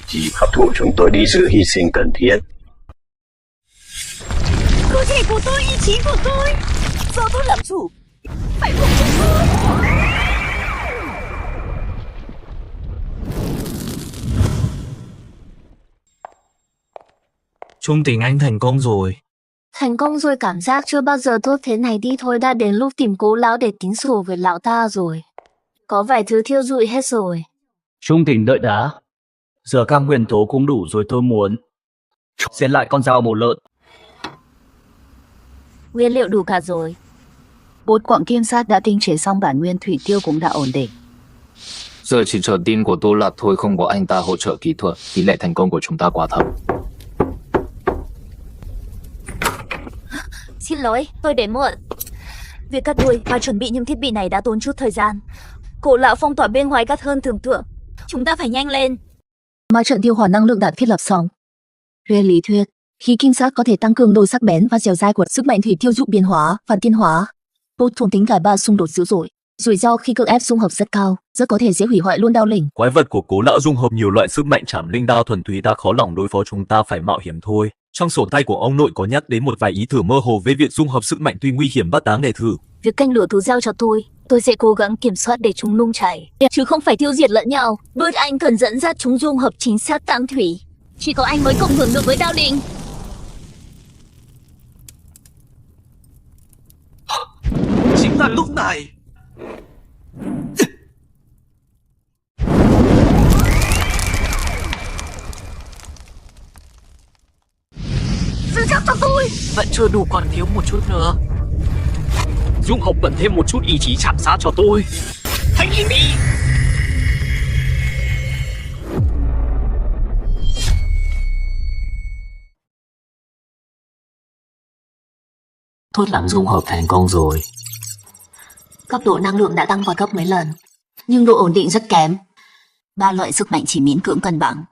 Chỉ hấp thụ chúng tôi đi sự hy sinh cần thiết. Cơ thể của tôi, ý chí của tôi, do tôi làm chủ. Phải phục chúng tôi. Trung tình anh thành công rồi. Thành công rồi, cảm giác chưa bao giờ tốt thế này. Đi thôi, đã đến lúc tìm Cố lão để tính sổ với lão ta rồi. Có vài thứ thiêu rụi hết rồi. Trung tình đợi đã. Giờ các nguyên tố cũng đủ rồi, tôi muốn xén lại con dao mổ lợn. Nguyên liệu đủ cả rồi. Bột quặng kim sát đã tinh chế xong, bản nguyên thủy tiêu cũng đã ổn định. Giờ chỉ chờ tin của Tô Lạc thôi, không có anh ta hỗ trợ kỹ thuật, tỷ lệ thành công của chúng ta quá thấp. Xin lỗi, tôi đến muộn. Việc cắt đuôi và chuẩn bị những thiết bị này đã tốn chút thời gian. Cổ lão phong tỏa bên ngoài gắt hơn tưởng tượng. Chúng ta phải nhanh lên. Ma trận tiêu hỏa năng lượng đã thiết lập xong. Về lý thuyết, khí kim sắc có thể tăng cường độ sắc bén và dẻo dai của sức mạnh thủy tiêu dụ biến hóa và tiến hóa. Vô thôn tính cả ba xung đột dữ dội. Rủi ro khi cưỡng ép dung hợp rất cao, rất có thể sẽ hủy hoại luôn đao linh. Quái vật của Cố lão dung hợp nhiều loại sức mạnh trảm linh đao thuần túy đã khó lòng đối phó, chúng ta phải mạo hiểm thôi. Trong sổ tay của ông nội có nhắc đến một vài ý tưởng mơ hồ về việc dung hợp sức mạnh tuy nguy hiểm bất đáng để thử. Việc canh lửa cứ giao cho tôi sẽ cố gắng kiểm soát để chúng nung chảy, chứ không phải tiêu diệt lẫn nhau. Đôi anh cần dẫn dắt chúng dung hợp chính xác tam thủy. Chỉ có anh mới cộng hưởng được với đao linh. Chính là lúc này. Giữ chắc cho tôi. Vẫn chưa đủ, còn thiếu một chút nữa. Dung hợp bận thêm một chút ý chí chạm sát cho tôi. Thành hình đi. Tốt lắm, dung hợp thành công rồi. Cấp độ năng lượng đã tăng vọt gấp mấy lần, nhưng độ ổn định rất kém. Ba loại sức mạnh chỉ miễn cưỡng cân bằng.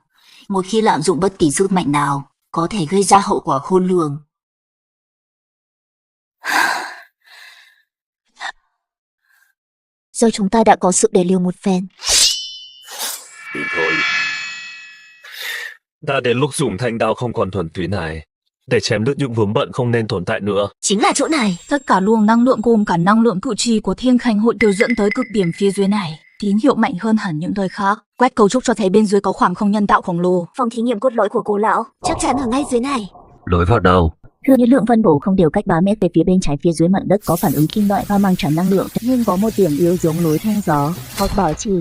Một khi lạm dụng bất kỳ sức mạnh nào, có thể gây ra hậu quả khôn lường. Giờ chúng ta đã có sự để liều một phen. Đi thôi. Đã đến lúc dùng thanh đao không còn thuần túy này, để chém đứt những vướng bận không nên tồn tại nữa. Chính là chỗ này. Tất cả luồng năng lượng gồm cả năng lượng cự trì của Thiên Khánh Hội đều dẫn tới cực điểm phía dưới này. Tín hiệu mạnh hơn hẳn những nơi khác. Quét cấu trúc cho thấy bên dưới có khoảng không nhân tạo khổng lồ. Phòng thí nghiệm cốt lõi của Cố lão chắc chắn ở ngay dưới này. Lối vào đâu? Thưa như lượng phân bổ không đều cách 3 mét về phía bên trái, phía dưới mặt đất có phản ứng kim loại và mang tràn năng lượng, nhưng có một điểm yếu giống lối thông gió hoặc bảo trì.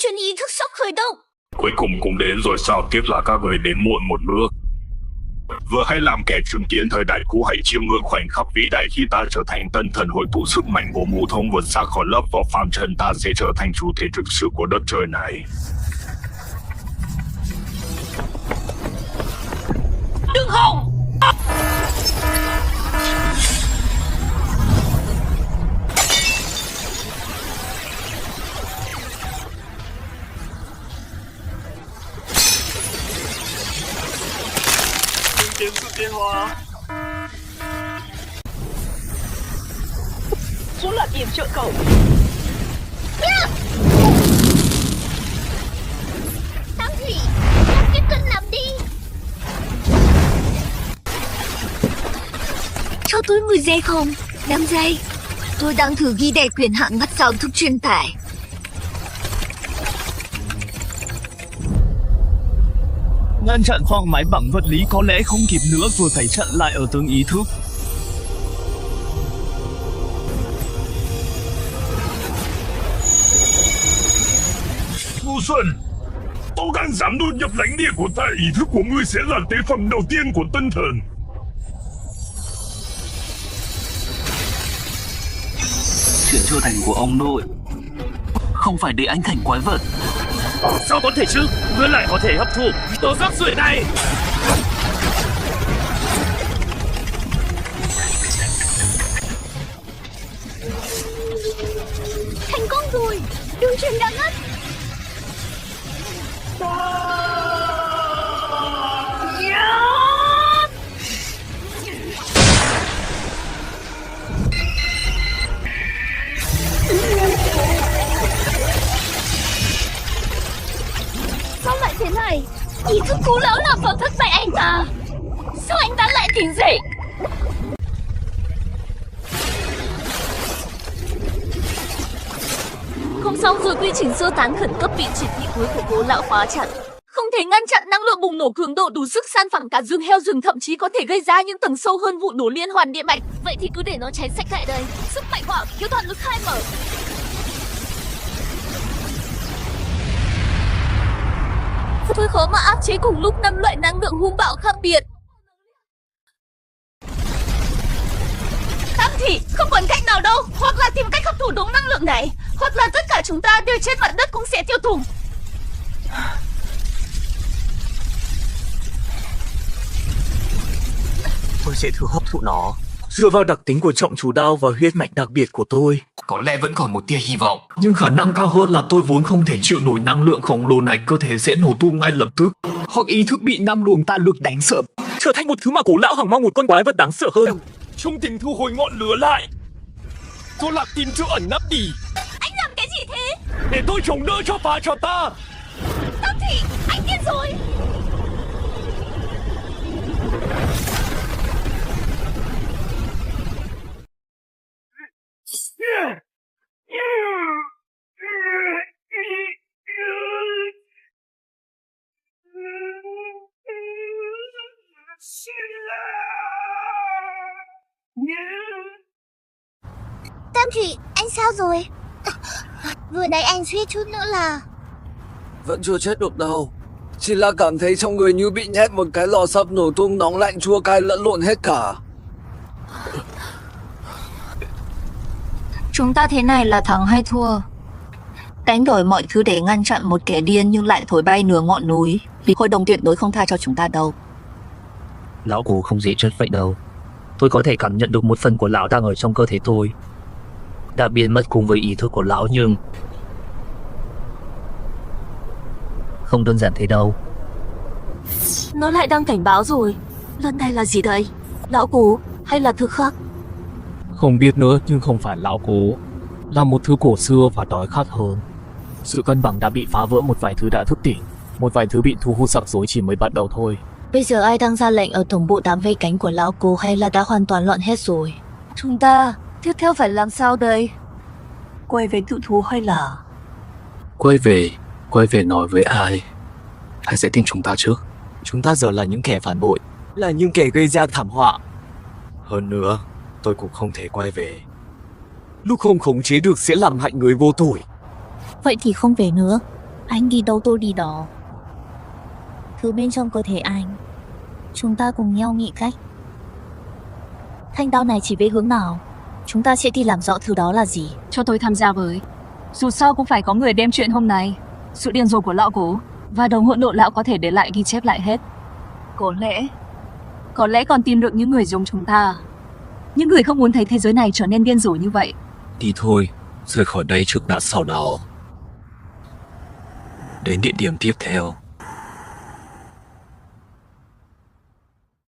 Truyền ý thức sắp khởi động. Cuối cùng cũng đến rồi sao, tiếc là các người đến muộn một bước. Vừa hay làm kẻ chứng kiến thời đại cũ, hãy chiêm ngưỡng khoảnh khắc vĩ đại khi ta trở thành tân thần hội tụ sức mạnh của ngũ thông vượt xa khỏi lớp vỏ phàm trần, ta sẽ trở thành chủ thể thực sự của đất trời này. Đừng hòng! Đến sự tiến hóa. Số loạt yểm trợ cậu. Tam thủy, tiếp cận làm đi. Cho tôi 10 giây không? 5 giây. Tôi đang thử ghi đề quyền hạn ngắt sao thức truyền tải. Ngăn chặn khoang máy bằng vật lý có lẽ không kịp nữa, vừa phải chặn lại ở tương ý thức. Ngô Xuân, tôi gan dám đột nhập lãnh địa của ta, ý thức của ngươi sẽ là tế phẩm đầu tiên của tân thần. Chuyện chưa thành của ông nội, không phải để anh thành quái vật. Sao có thể chứ? Ngươi lại có thể hấp thụ tổ rác rưởi này. Thành công rồi, đường truyền đã ngắt. Sao lại thế này? Ý thức Cố lão làm vào thất bại anh ta. Sao anh ta lại tỉnh dậy? Không xong rồi, quy trình sơ tán khẩn cấp bị triệt bị cuối của Cố lão khóa chặt. Không thể ngăn chặn năng lượng bùng nổ cường độ đủ sức san phẳng cả rừng heo rừng, thậm chí có thể gây ra những tầng sâu hơn vụ nổ liên hoàn địa mạch. Vậy thì cứ để nó cháy sạch tại đây. Sức mạnh hỏa khiếu toàn lực khai mở. Tôi khó mà áp chế cùng lúc 5 loại năng lượng hung bạo khác biệt. Tam thị, không còn cách nào đâu. Hoặc là tìm cách hấp thụ đúng năng lượng này, hoặc là tất cả chúng ta đều trên mặt đất cũng sẽ tiêu thủng. Tôi sẽ thử hấp thụ nó. Dựa vào đặc tính của trọng chủ đao và huyết mạch đặc biệt của tôi, có lẽ vẫn còn một tia hy vọng. Nhưng khả năng cao hơn là tôi vốn không thể chịu nổi năng lượng khổng lồ này, cơ thể sẽ nổ tung ngay lập tức. Hoặc ý thức bị 5 luồng tạ lực đánh sợ, trở thành một thứ mà cổ lão hằng mong một con quái vật đáng sợ hơn. Trung tình thu hồi ngọn lửa lại. Cô Lạc tìm chỗ ẩn nấp đi. Anh làm cái gì thế? Để tôi chống đỡ cho pha cho ta. Tam thị, anh điên rồi. Tam Thủy, anh sao rồi? Vừa nãy anh suýt chút nữa là... Vẫn chưa chết được đâu. Chỉ là cảm thấy trong người như bị nhét một cái lò xập nổ tung nóng lạnh chua cay lẫn lộn hết cả. Chúng ta thế này là thắng hay thua? Đánh đổi mọi thứ để ngăn chặn một kẻ điên nhưng lại thổi bay nửa ngọn núi. Vì hội đồng tuyệt đối không tha cho chúng ta đâu. Lão Cố không dễ chết vậy đâu. Tôi có thể cảm nhận được một phần của lão đang ở trong cơ thể tôi, đã biến mất cùng với ý thức của lão, nhưng không đơn giản thế đâu. Nó lại đang cảnh báo rồi. Lần này là gì đây? Lão Cố hay là thứ khác? Không biết nữa, nhưng không phải lão Cố, là một thứ cổ xưa và đói khát hơn. Sự cân bằng đã bị phá vỡ, một vài thứ đã thức tỉnh, một vài thứ bị thu hút, rắc rối chỉ mới bắt đầu thôi. Bây giờ ai đang ra lệnh ở tổng bộ đám vây cánh của lão Cố hay là đã hoàn toàn loạn hết rồi? Chúng ta tiếp theo phải làm sao đây? Quay về tự thú hay là... Quay về nói với ai? Ai sẽ tin chúng ta trước? Chúng ta giờ là những kẻ phản bội, là những kẻ gây ra thảm họa. Hơn nữa, tôi cũng không thể quay về. Lúc không khống chế được sẽ làm hại người vô tội. Vậy thì không về nữa. Anh đi đâu tôi đi đó. Thứ bên trong cơ thể anh, chúng ta cùng nhau nghĩ cách. Thanh đao này chỉ về hướng nào? Chúng ta sẽ đi làm rõ thứ đó là gì. Cho tôi tham gia với. Dù sao cũng phải có người đem chuyện hôm nay, sự điên rồ của lão Cố và đồng hỗn độn lão có thể để lại ghi chép lại hết. Có lẽ còn tìm được những người giống chúng ta, những người không muốn thấy thế giới này trở nên điên rồ như vậy. Đi thôi, rời khỏi đây trước đã sau đó. Đến địa điểm tiếp theo.